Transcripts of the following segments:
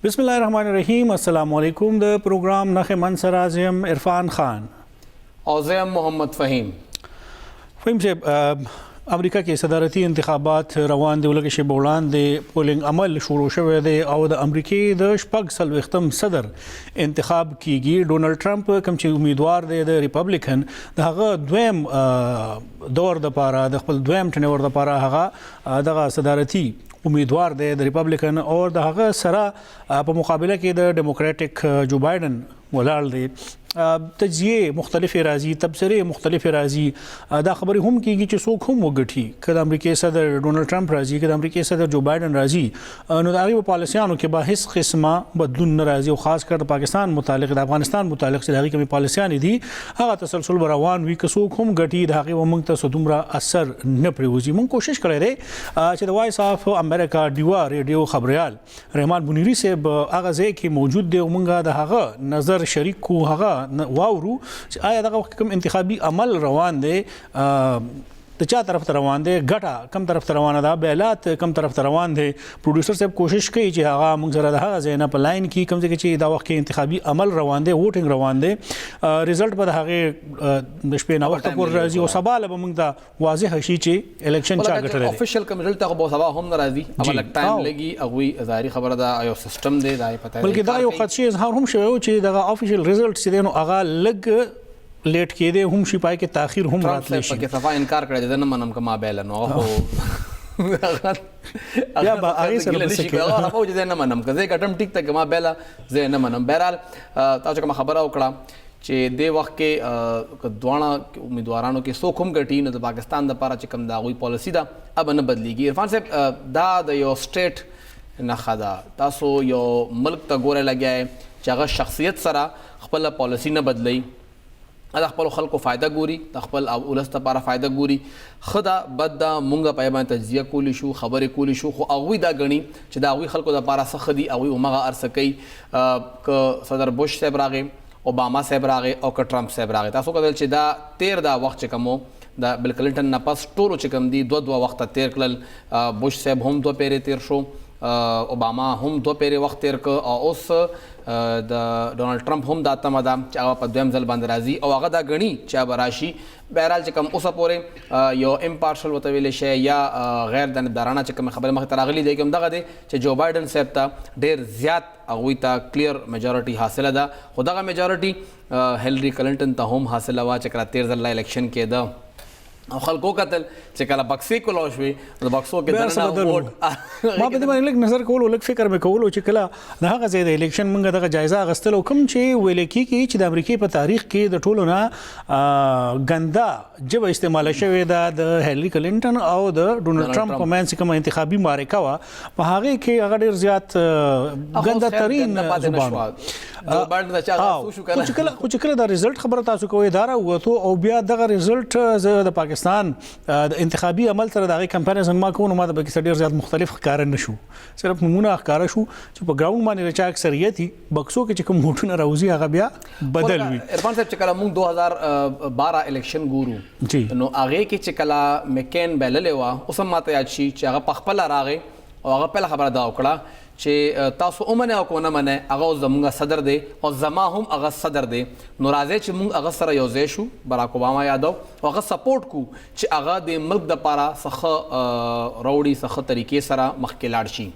बिस्मिल्लाहिर्रहमानिर्रहीम। अस्सलाम वालेकुम। द प्रोग्राम नखे मंसर आज़म इरफान खान औज़ेम मोहम्मद फ़हीम से अमरीका के सदारती इंतखाबात रवान दे के बौड़ान दे पोलिंग अमल शुरू शवे दे और द अमरीकी द शपग सलवेख्तम सदर इंतखाब कीगी डोनाल्ड ट्रंप कम ची उम्मीदवार दे द रिपब्लिकन द द्वैम दौर द पारा द खपल द्वैम टनेवर द पारा द सदारती उम्मीदवार दे द रिपब्लिकन और द सरा पर मुकाबला के द डेमोक्रेटिक जो बाइडन वलाल दे तजिए मुख्तलिफ राजी तबसरे मुख्तलिफ राजी दा खबर हम की सोख हम वगठी कद अमरीकी सदर डोनाल्ड ट्रंप राजी कद अमरीकी सदर जो बाइडन राजी नुदारी व पॉलिसियानों के बाहिस किस्मा बदलून राजी और ख़ासकर पाकिस्तान मुतालिक अफगानिस्तान मुतालिक से कमी पॉलिसियान दी हाँ तसलसल बरावान हुई कसोख हम गठी धागे व मंग तसदुमरा असर न प्रवजी मंग कोशिश करे रे the voice of America diva radio खबरियाल रहमान बुनीरी से आगाज़े की मौजूद दे मंगा दहागा नज़र शरीक को हागा वावरू आया दगा कम इंतखाबी अमल रवान दे तो चा तरफ रवान दे गटा कम तरफ रवाना दा बैलात कम तरफ रवान दे प्रोड्यूसर साहब कोशिश की ची आगा मुझ जरा दहा जैना पर लाइन की कम से कची दा वक्त के इंतखाबी अमल रवान दे वोटिंग रवान दे रिजल्ट पर हागे दशपे ना वक्त पर राजी और सवाल अब मुझ दा वाज़ेह हशी ची इलेक्शन चा गट रहे ऑफिशियल का रिजल्ट को बहुत सभा हम नाराजी अब लग टाइम लगी अगुई ज़ाहिरी खबर दा आयो सिस्टम दे दाई पता है बल्कि दा यो खदशे इजहार हम शवे ची दा ऑफिशियल रिजल्ट से देनो आगा लग लेट के दे हम शिपाई के ताखिर हम रात ले के सफा इनकार करे जन मनम का माबेल नो हो या बा आगे से बस के और अब जन मनम का जे कटम टिक तक माबेला जे न मनम बहरहाल ताजो का खबर औकड़ा चे दे वक्त के द्वाणा उम्मीदवारानों के सोखम गटी न पाकिस्तान द पारा चिकम दा हुई पॉलिसी दा अब न बदलीगी इरफान साहब दा द यो स्टेट न खदा तासो यो मुल्क त गोरे लग्या है चागा शख्सियत सरा खपल पॉलिसी न बदलई अदा खपल खल को फ़ायदा गोरी तखपल उलस तपारा फ़ायदा गोरी खुदा बदा मुंगा पैबा तजिया कोली शू खबर कोली शू खो अगुई दा गणी चदा अगुई खल को दा पारा सखदी अगुई उमगा अरसकई क सदर बुश साहब रागे ओबामा साहब रागे और क ट्रंप साहब रागे तासो कदल चदा तेर दा वक्त चकमो दा बिल क्लिंटन न पास टोरो चकम दी दो वक्त तेर कल बुश साहब हम दो पेरे तेर शो ओबामा हम दो पेरे वक्त तेर क और उस द डोनाल्ड ट्रंप हम दाता मदा चावा पद्वम जल बंद राजी और अगदा गणी चा बराशी बहरहाल चकम उस पोरे यो इम्पार्शल वतवेले शे या गैर दानदाराना चकम खबर मख तरागली दे के दगा दे चे जो बाइडन साहब ता ढेर ज़्याद अगुईता क्लियर मेजॉरिटी हासिल दा खुदा का मेजॉरिटी हिलरी क्लिंटन ता हम हासिल हुआ चकरा 13 इलेक्शन के दा खलको कतल चकला बक्से को लॉश हुई तो बक्सों के दरना वोट मां बदे मन लग नजर कोल लग फिकर में कोल चकला ना का ज़्यादा इलेक्शन मंगा दा जायजा गस्तल हुकम चे वेले की च अमेरिकी पर तारीख के द टोलो ना गंदा जब इस्तेमाल शवे दा द हिलरी क्लिंटन और द डोनाल्ड ट्रंप को मैन से कम इंतखाबी मारे कावा पहागे के अगर ज़्यादा गंदा तरीन जुबान कुछ कला दा रिजल्ट खबर तासु को इदारा हुआ तो और बिया दा रिजल्ट द पाकिस्तान इंतखाबी अमल तर दागे कंपेरिजन मा को मा द ढेर ज़्यादा मुख्तलिफ कार नशू सिर्फ नमूना कार शू जो ग्राउंड माने रचा अक्सरियत थी बक्सों के चिकम मोटन राउजी आगा बिया बदल हुई इरफान साहब चकला मुंग 2012 इलेक्शन गुरु जी नो आगे के चकला मैकेन बेललेवा उसम माते आची चागा पखपला रागे और आगा पहला खबर दा ओकड़ा चे तासो उमने को न मने अगा जमुंगा सदर दे और जमा हम अगा सदर दे नराजे चे मुंग अगा सरा योजेशु बराक ओबामा यादव अगा सपोर्ट को चे अगा दे मुल्क द पारा सख रौड़ी सख तरीके सरा मखकेलाड़शी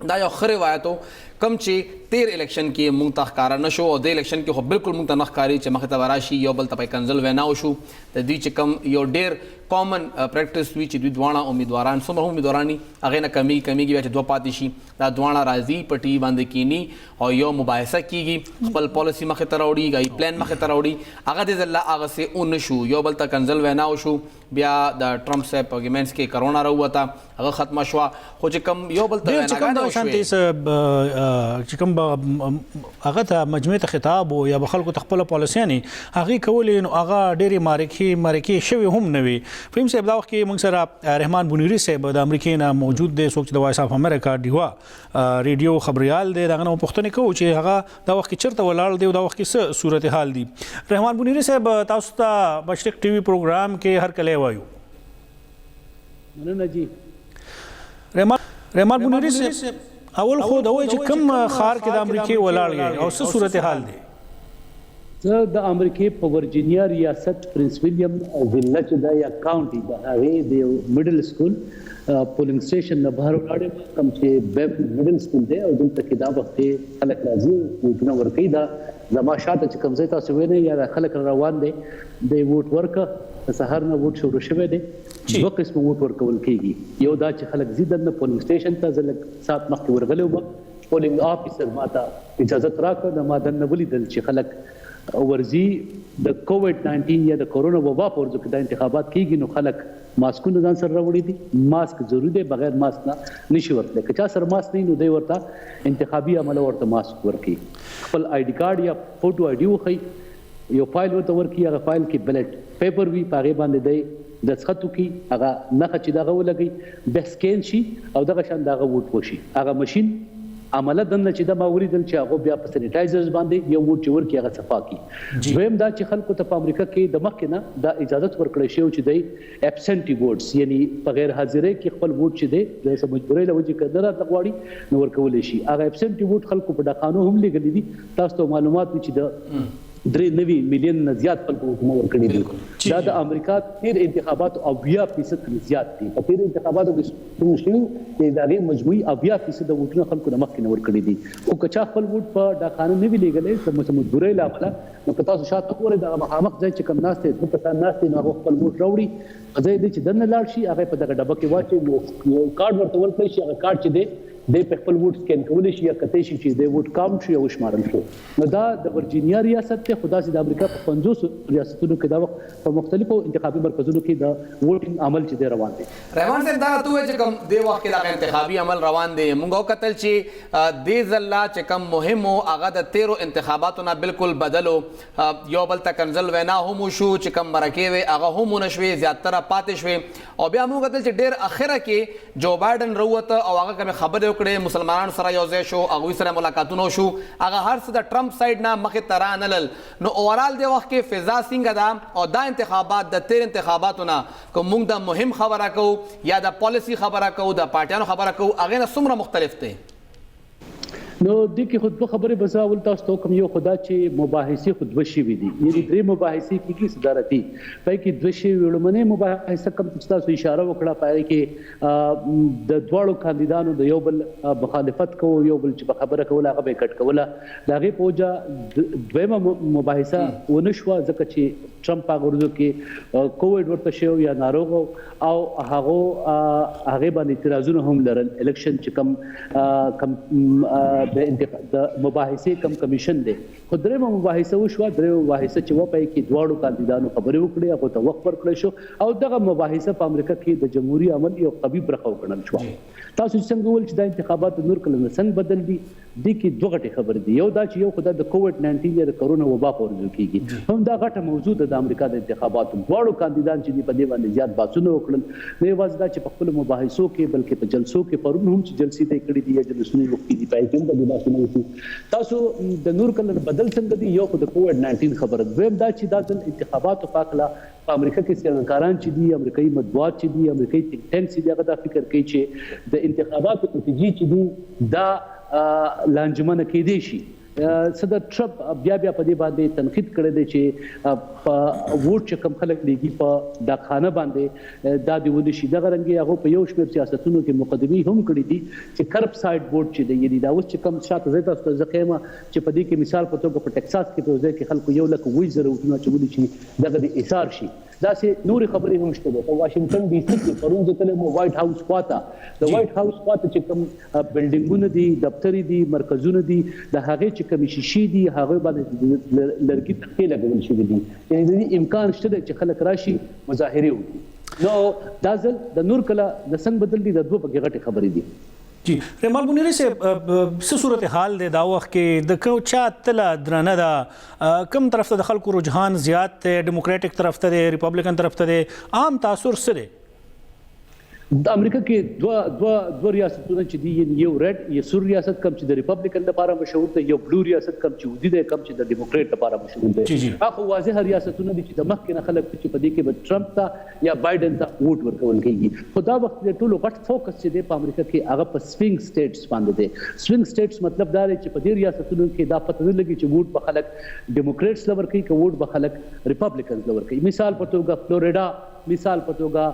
दा यो खरे वायतो कम चे 13 इलेक्शन के मुंग तहकारा नशो और दे इलेक्शन के बिल्कुल मुंग तनखकारी चे मखता वराशी यो बल तपाई कंजल वेनावशु त दी चे कम यो डेर कॉमन प्रैक्टिस हुई ची द्वाणा उम्मीदवारान सुमर उम्मीदवारानी अगे न कमी की वजह दो पातिशी दा द्वाणा राजी पटी बांधे कीनी और यो मुबाहिसा कीगी खपल पॉलिसी मखे तरौड़ी गई प्लान मखे तरौड़ी आगा दे जल्ला आगा से उनशु यो बल त कंजल वेनावशु बिया द ट्रंप से आर्गुमेंट्स के कोरोना रहुआ था अगर खत्म शुआ हो चे कम यो बल त वेनागा शांति से चिकम अगर था मजमे खिताब हो या बखल को तखपल पॉलिसियानी आगे कवले आगा डेरी मारे शवे हम नवे फिल्म से बदाव के मंगसरा रहमान बुनीरी से बद अमरीकी ना मौजूद दे सोच the voice of America diva radio खबरियाल दे दागना पुख्तने को चे आगा दा वक्त चरता वलाल दे दा वक्त की सूरत हाल दी रहमान बुनीरी से ताउस्ता मशरिक टीवी प्रोग्राम के हर कले वायु जी रहमान बुनीरी से اول خو دا وایي چې کوم خار کې د امریکای ولاړ او څه صورتحال دی؟ زه د امریکای په ورجینیا ریاست پرنس ویلیام ضلع چې دا یا کاونټي د هغې د یو میډل سکول پولینګ سټیشن نه بهر ولاړم کوم چې بیب میډل سکول دی او دلته کې دا وخت خلک راځي ووټونه ورکوي. دا زما شاته چې کوم ځای تاسو وینئ یا خلک روان دی د ووټ ورکه د سهار نه ووټ شروع شوی دی. دوه قسمه ووټ ورکول کېږي. یو دا چې خلک ځي دننه پولینګ سټیشن ته. زه لږ ساعت مخکې ورغلی وم، پولینګ آفیسر ما ته اجازت راکړه. د ما دننه ولیدل چې خلک ورځي د کووډ 19 یا د کورونا وبا په ورځو کې د انتخابات کېږي نو خلک ماسکونه ځان سره راوړي دي. ماسک ضروري دی، بغیر ماسک نه نشي ورتلی. که چا سره ماسک نه نو دی ورته انتخابي عمله ورته ماسک ورکوي. خپل آی ډي کارډ یا فوټو آی ډي وښي، یو فایل ورته ورکوي، هغه فایل کې بیلټ پیپر وي، په هغې باندې دی دستخط وکړي، هغه نښه چې دغه ولګوي بیا سکین شي او دغه شان د هغه ووټ وشي. هغه مشین عمله دننه چې دا ما ولیدل چې هغه بیا په سینیټایزرز باندې یو ووټ چې ورکړي هغه صفا کړي. دویم دا چې خلکو ته په امریکا کې د مخکې نه دا اجازت ورکړی شوی چې دی ایبسنټي ووټس یعنی په غیر حاضرۍ کې خپل ووټ چې دی د څه مجبورۍ له وجې که نه راتله غواړي نو ورکولی شي. هغه ایبسنټي ووټ خلکو په ډاکخانو هم لیږلي دي. تاسو ته معلومات وي چې د 3 ملیون نه زیات خلکو ووټونه ورکړي دي. دا د امریکا تیر انتخاباتو 80% نه زیات دي. په تیر انتخاباتو کې څومره شوي چې د هغې مجموعي 80% د ووټونه خلکو د مخکې نه ورکړي دي. خو که چا خپل ووټ په ډاکخانه نه وي لیږلی د مجبورۍ له امله نو که تاسو شاته وګورئ دغه مخامخ ځای چې کوم ناست دی 2 کسان ناست دي نو هغه خپل ووټ راوړي، په ځای دی چې دننه لاړ شي هغه په دغه ډبه کې واچوي، یو کارډ ورته ورکړی شي. هغه کارډ چې دی دی په خپل ووټ سکین کولی شي یا کتی شي چې د ووټ کاونټ شي او وشمارل شي. نو دا د ورجینیا ریاست دی، خو داسې د امریکا په 50 ریاستونو کې دا وخت په مختلفو انتخابي مرکزونو کې د ووټینګ عمل چې دی روان دی. رحمان صاحب دا راته ووایه چې کوم دې وخت کې دا انتخابي عمل روان دی، موږ وکتل چې دې ځله چې کوم مهم و هغه د تیرو انتخاباتو نه بالکل بدل و. یو بل ته کنزل وینا هم وشو، چې کوم مرکې وې هغه هم ونه شوې، زیاتره پاتې شوې. او بیا موږ وکتل چې ډېر اخره کې جو بایډن راووته او هغه کومې خبرې وکړې، مسلمانانو سره یو ځای شو، هغوی سره ملاقاتونه وشو، هغه هر څه د ټرمپ سایډ نه مخې ته رانلل. نو اوورال دې وخت کې فضا څنګه ده او دا انتخابات د تیر انتخاباتو نه که موږ د مهم خبره کوو یا د پالیسي خبره کوو د پارټیانو خبره کوو هغې نه څومره مختلف دی؟ نو دې کې خو دوه خبرې به زه اول تاسو ته وکړم. یو خو دا چې مباحثې خو دوه شوي دي، یعنې 3 مباحثې کېږي صدارتي. په هغې کې 2 شوي لومړنۍ مباحثه کوم چې تاسو اشاره وکړه په هغې کې د دواړو کاندیدانو د یو بل مخالفت کوو، یو بل چې په خبره کوله هغه به یې کټ کوله. د هغې په وجه دویمه مباحثه ونه شوه ځکه چې ټرمپ هغه ورځو کې کووډ ورته شوی یا ناروغ او هغې باندې اعتراضونه هم لرل. الیکشن چې کوم د مباحثې کم کمیشن دی، خو درېیمه مباحثه وشوه. درېیمه مباحثه چې وه په هغې کې دواړو کاندیدانو خبرې وکړې، هغو ته وخت ورکړی شو او دغه مباحثه په امریکا کې د جمهوري عمل یو قوي برخه وګڼل شوه. تاسو چې څنګه وویل چې دا انتخابات نور کله نه څنګه بدل دي، دې کې 2 غټې خبرې دي. یو دا چې یو خو د کووډ 19 یا د کورونا وبا په ورځو کېږي، هم دا غټه موضوع ده د امریکا د انتخاباتو. دواړو کاندیدان چې دي په دې باندې زیات بحثونه وکړل. نو یوازې دا چې په خپلو مباحثو کې بلکې په جلسو کې پرون هم چې جلسې ته یې کړي دي یا جلسونه یې وکړي دي په هغې کې هم د بحثونه وشو. تاسو د نور کلر بدل څنګه دي، یو خو د کووډ 19 خبره. دویم دا چې دا ځل انتخاباتو په هکله په امریکا کې سیاستمداران چې دي، امریکایي مطبوعات چې دي، امریکایي تھنک ټینکس چې دي، هغه دا فکر کوي چې د انتخاباتو نتیجې چې دي دا لانجمنه کېدی شي. صدر ټرمپ بیا په دې باندې تنقید کړی دی چې په ووټ چې کوم خلک لیږي په ډاکخانه باندې دا دې ونه شي. دغه رنګې هغو په یو شمېر سیاستونو کې مقدمې هم کړي دي چې کرب سایډ ووټ چې دی، یعنې دا اوس چې کوم شاته زه تاسو ته زه ښیم چې په دې کې مثال په توګه په ټکساس کې په یو ځای کې خلکو 1,20,000 ووټونه اچولي چې دغه د ایثار شي. داسې نورې خبرې هم شته. په واشنګټن ډي سي کې پرون زه تللی وم وایټ هاوس خواته. د وایټ هاوس خواته چې کوم بلډینګونه دي، دفترې دي، مرکزونه دي، د هغې چې کومې شیشې دي هغوی باندې لرګي تختې لګول شوي دي، یعنې د دې امکان شته دی چې خلک راشي مظاهرې وکړي. نو دا ځل د نور کله د څنګه بدل دي، د 2 پکې غټې خبرې دي. جی رحمان منیری صاحب، څه صورتحال دی دا وخت کې د کو چا تله درنه ده، کوم طرف ته د خلکو رجحان زیات دی، ډیموکراټک طرف ته دی، ریپبلیکن طرف ته دی، عام تاثر څه دی؟ د امریکا کې دوه ریاستونه چې دي یو ریډ یا سور ریاست کم چې د ریپبلیکن لپاره مشهور دی یو بلو ریاست کم چې ودی دی کم چې د ډیموکریټ لپاره مشهور دی هغه واضح ریاستونه دي چې د مخکې نه خلک چې په دې کې به ټرمپ ته یا بایدن ته ووټ ورکول کېږي خو دا وخت د ټولو غټ فوکس چې دی په امریکا کې هغه په سوینګ سټیټس باندې دی سوینګ سټیټس مطلب دا دی چې په دې ریاستونو کې دا پته نه لګي چې ووټ به خلک ډیموکریټس لور کوي که ووټ به خلک ریپبلیکنز لور کوي مثال په توګه فلوریډا مثال په توګه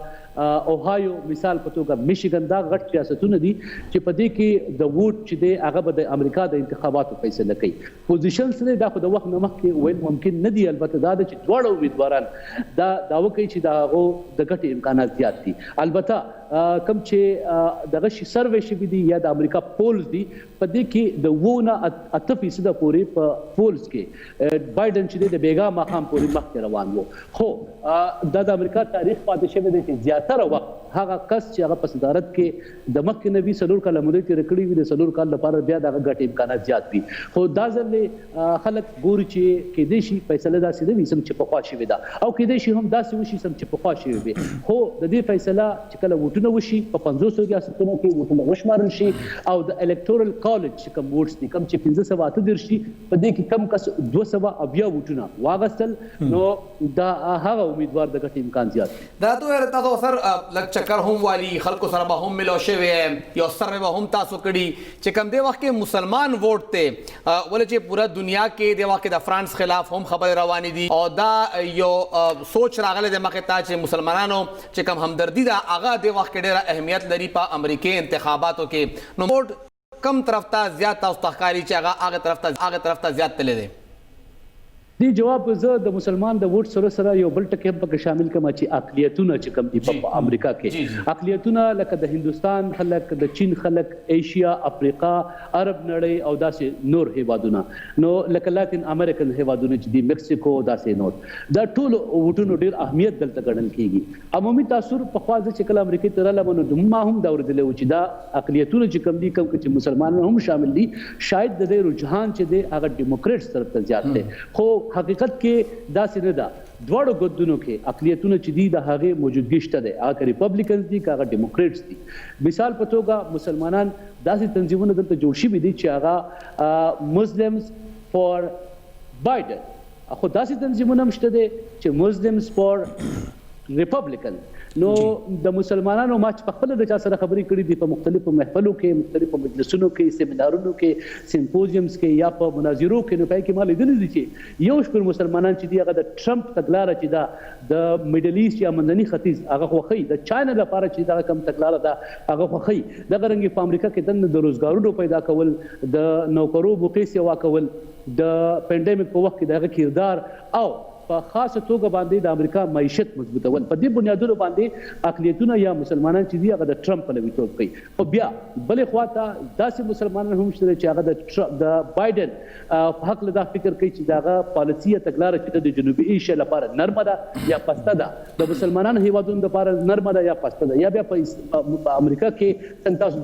اوهایو مثال په توګه میشیګن دا غټ ریاستونه دي چې په دې کې د ووټ چې دی هغه به د امریکا د انتخاباتو فیصله کوي پوزیشن سره دا خو د وخت نه مخکې ویل ممکن نه دی البته دا چې دواړه امیدواران دا داوا کوي چې دا هغه د ګټې امکانات زیات دي البته کم چې دغه شي سروې شوي دي یا د امریکا پولز دي په دې کې د 8% پورې په پولز کې بایدن چې د بیګا مقام پورې مخکې روان وو خو د امریکا تاریخ پاتې شوی دی چې زیاتره وخت هغه کس چې هغه په صدارت کې د مخکې نبی سلور کال مودې تیر کړی وي د سلور کال لپاره بیا دغه ګټې امکانات زیات دي خو دا ځل خلک ګوري چې کېدې شي فیصله داسې نه وي سم چې پخوا شوې ده او کېدې شي هم داسې وشي سم چې پخوا شوې وي خو د دې فیصله چې کله ووټونه وشي په 500 ریاستونو کې ووټونه وشمارل شي او د الکتورل کالج چې کوم ووټس دي کوم چې 1508 شي په دې کې کم کس 200 ووټونه واغستل نو دا هغه امیدوار د ګټې امکان زیات دی دا ته تاسو سر لک چکر هم والی خلکو سره به هم ملو شوی یو سره به هم تاسو کړي چې کوم دی وخت کې مسلمان ووټ ته ولې چې پورا دنیا کې دی وخت د فرانس خلاف هم خبر روانې دي او دا یو سوچ راغله د مخه ته چې مسلمانانو چې کوم همدردی دا هغه د وخت کې ډېره اهمیت لري په امریکای انتخاباتو کې نو ووټ کم طرف ته زیات تاسو تخکاری چې هغه طرف ته زیات تللی دی دی جواب زه د مسلمان د ووټ سره سره یو بل ټکی هم پکې شامل کړم چې اقلیتونه چې کوم دي په امریکا کې اقلیتونه لکه د هندستان خلک د چین خلک ایشیا افریقا عرب نړۍ او داسې نور هیوادونه نو لکه لاتین امریکن هیوادونه چې دي مکسیکو داسې نور دا ټول ووټونو ډیر اهمیت دلته ګڼل کیږي عمومي تاثر په خواځ چې کله امریکای ته راغله نو ما هم دا ورته لو چې دا اقلیتونه چې کوم دي کوم چې مسلمانان هم شامل دي شاید د دې رجحان چې دی هغه ډیموکریټس طرف ته زیات دی خو حقیقت کې داسې نه ده دواړو ګوندونو کې اقلیتونه چې دي د هغه موجودګي شته ده هغه ریپبلیکنز دي هغه ډیموکریټس دي مثال په توګه مسلمانان داسې تنظیمونه دلته جوړ شوي دي چې هغه مسلمز فور بایدن خو داسې تنظیمونه هم شته دي چې مسلمز فور ریپبلیکن نو د مسلمانانو ما چې په خپل د چا سره خبرې کړې دي په مختلفو محفلو کې مختلفو مجلسونو کې سیمینارونو کې سیمپوزیمز کې یا په مناظرو کې نو پای کې ما لیدل دي چې یو شمېر مسلمانان چې دی هغه د ټرمپ تګلاره چې دا د میډل ایست یا منځني ختیځ هغه خوښي د چاینا لپاره چې دا کوم تګلاره ده هغه خوښي دغه رنګ په امریکا کې د روزګارونو پیدا کول د نوکرو بوقي سیوا کول د پینډیمک په وخت کې دغه کردار او په خاصه توګه باندې د امریکا معیشت مضبوطول په دې بنیادونو باندې اقلیتونه یا مسلمانان چې دی هغه د ټرمپ په لویتوب کوي خو بیا بلې خواته داسې مسلمانان هم شته چې هغه د بایدن په حق له دا فکر کوي چې دغه پالیسي تګلاره چې د جنوبي ایشیا لپاره نرمه ده یا پسته ده د مسلمانانو هیوادونو لپاره نرمه ده یا پسته ده یا بیا په امریکا کې څنګه تاسو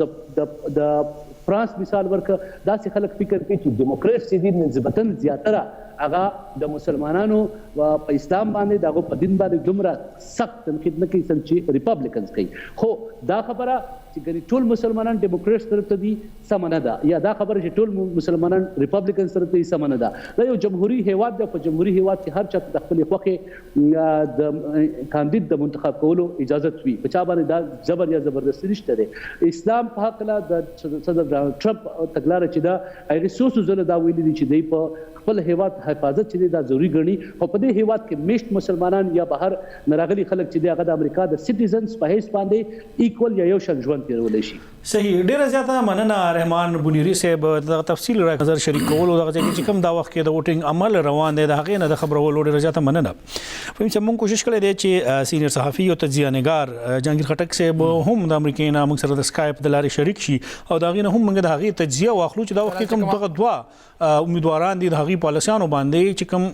د فرانس مثال ورکه داسې خلک فکر کوي چې ډیموکریټس چې دي نسبتاً زیاتره هغه د مسلمانانو په اسلام باندې دغه په دین باندې دومره سخت تنقید نه کوي چې ریپبلیکنز کوي خو دا خبره چې ګنې ټول مسلمانان ډیموکریټس طرف ته دي سم نه ده یا دا خبره چې ټول مسلمانان ریپبلیکنز طرف ته دي سم نه ده دا یو جمهوریت هیواد دی په جمهوریت هیواد کې هر چا د خپل خوښه د کاندید د منتخب کولو اجازه وي په چا باندې دا جبر یا زبردستی نشته دی اسلام په حق له د صدر ټرمپ تګلاره چې دا هغه سوسو زله دا ویلي دي چې دی په خپل هیواد حفاظت چې دا ضروری ګڼي او په دې هیواد کې میشت مسلمانان یا بهر نراغلي خلک چې هغه د امریکا د سټیزنز په حیث باندې ایکوال یا یو شان ژوند تیرولای شي صحیح ډیره زیاته مننه رحمان بنيري صاحب د تفصیل را نظر شریکول او دغه چې کوم دا وخت کې د ووټینګ عمل روان دی د هغه نه د خبرولو ډیره زیاته مننه په چې موږ کوشش کړې دي چې سینیئر صحافي او تجزیه نگار جهانگیر خټک صاحب هم د امریکای نه موږ سره د سکایپ د لارې شریک شي او دا غینه هم موږ د هغه تجزیه واخلو چې دا وخت کوم دغه دوا امیدواران دي د هغه پالیسیانو باندې چې کوم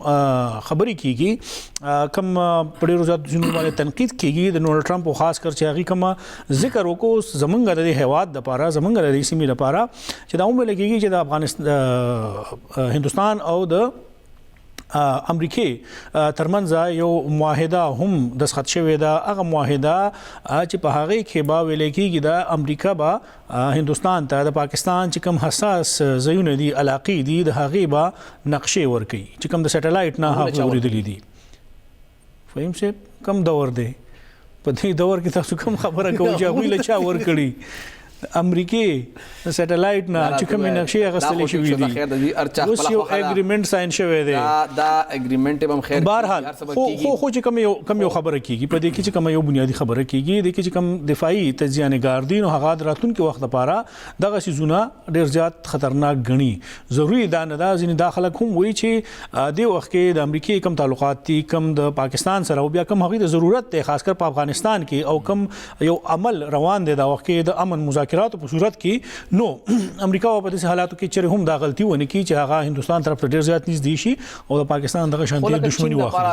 خبرې کیږي کوم په ډیرو ځات جنوب باندې تنقید کیږي د ډونالد ټرمپ او خاص کر چې هغه کوم ذکر وکړو زمونږ د هیواد د پاره زمونږ د سیمې لپاره چې دا هم لګیږي چې د افغانستان هندستان او د امریکای ترمنځ یو معاهده هم دستخط شوې ده. هغه معاهده چې په هغه کې با ویل کېږي د امریکا با هندوستان ته د پاکستان چې کوم حساس ځایونه دي علاقې دي د هغې با نقشې ورکوي چې کوم د سټلایټ نه هغه اورېدلي دي. فهم صاحب کم دور دی په دې دور کې تاسو کوم خبره کوئ چې هغوی له چا ورکړي امریکای د سټلایټ نه چې کوم نقشې اخیستل شوې دي اوس یو اګریمنټ ساين شوی دی. دا اګریمنټ به خیر بهرحال خو چې کوم یو خبره کیږي په دې کې چې کوم یو بنیادی خبره کیږي د کې چې کوم دفاعي تجزیه‌نګار دي نو هغه راتلونکي وخت لپاره دغه سيزونه ډیر زیات خطرناک غني. ضروری دا نه دا ځینې داخله کوم وی چې د وخت کې د امریکای کوم تعلقات دي کوم د پاکستان سره او بیا کوم هغه د ضرورت ته خاص کر په افغانستان کې او کوم یو عمل روان دي د وخت کې د امن مذاکرات په صورت کې نو امریکا په داسې حالاتو کې چې هم دا غلطي ونه کی چې هغه هندوستان طرف ته ډیر زیات نږدې شي او د پاکستان دغه شانتي دښمنی واخلي.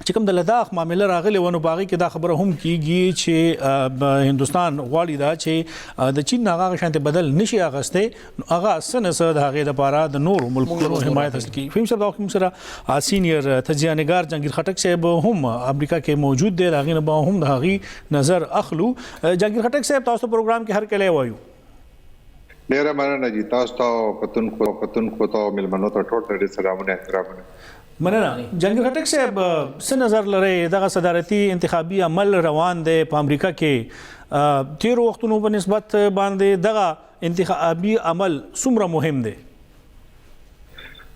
چې کوم د لداخ معاملې راغلي ونه باغی کې دا خبره هم کیږي چې هندوستان غواړي دا چې د چین هغه شانتي بدل نشي اغسته هغه سنسه د هغه لپاره د نور ملکونو حمایت حاصل کی. فهم صاحب کوم سره سینیئر تجزیه‌نګار جهانگیر خټک صاحب هم امریکا کې موجود دی هغه نه به هم د هغه نظر اخلو. جهانگیر خټک صاحب تاسو پروګرام کې هر کله وایو ډیره مننه جی تاسو ته پتونکو ته ملمنو ته ټول ډیر سلامونه احترامونه. مننه. جهانگیر خټک صاحب څه نظر لري دغه صدارتي انتخابي عمل روان دی په امریکا کې تیر وختونو په نسبت باندې دغه انتخابي عمل څومره مهم دی؟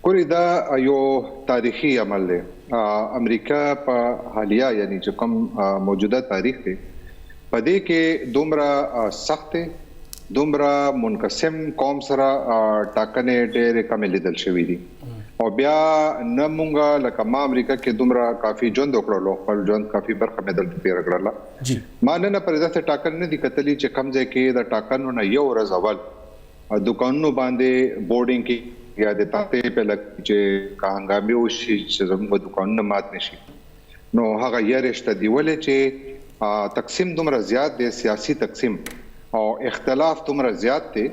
ګوري دا یو تاریخي عمل دی. امریکا په حالیه یعنی چې کوم موجوده تاریخ دی په دې کې دومره سخت دومره منقسم قوم سره ټاکنې ډېرې کمې لیدل شوې دي او بیا نه مونږه لکه ما امریکا کې دومره کافي ژوند وکړلو خپل ژوند کافي برخه مې دلته تیر کړله. ما نه پر ځکه ټاکن نه دي کتلی چې کم ځای کې د ټاکنو نه یو ورځ اول دکانونو باندې بورډینګ کې یا د تاسو په لکه چې کاهنګامي وشي چې زموږ دکانونه مات نشي نو هغه یې رښت دی ولې چې تقسیم دومره زیات دی سیاسي تقسیم او اختلاف دومره زیات دی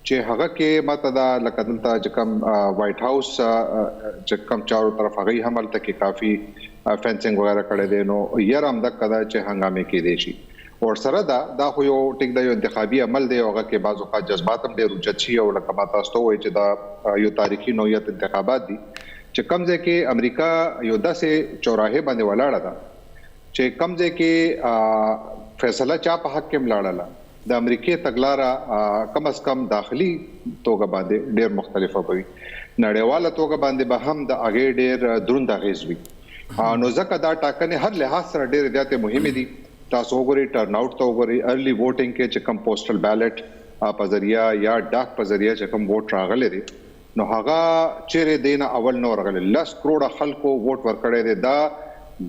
چې هغه کې ماته دا لکه دلته چې کوم وایټ هاوس چې کوم چارو طرف هغه حمل ته کې کافي فینسینګ وغیرہ کړی دی نو یې هم د کدا چې هنګامې کې دي شي او سره دا خو یو ټیک د یو انتخابي عمل دی هغه کې بعضو کا جذبات هم ډېر اوچت شي او لکه ما تاسو ته وایي چې دا یو تاریخي نوعیت انتخابات دي چې کم ځای کې امریکا یو داسې چوراهه باندې ولاړه ده چې کم ځای کې فیصله چا په حق کې ملاړه د امریکای تګلارا کم از کم داخلي توګه باندې ډېر مختلفه وي نړیواله توګه باندې به هم د اگې ډېر دروند اغیز وي نو ځکه دا ټاکنې هر لحاظ سره ډېر زیات مهمه دي. تاسو وګورئ ټرن اوټ ته وګورئ ارلی ووټینګ کې چې کم پوسټل بیلټ په ذریعہ یا ډاک په ذریعہ چې کم ووټ راغلي دي نو هغه چیرې دینه اول نو راغلي 10 کروڑ خلکو ووټ ورکړي دي دا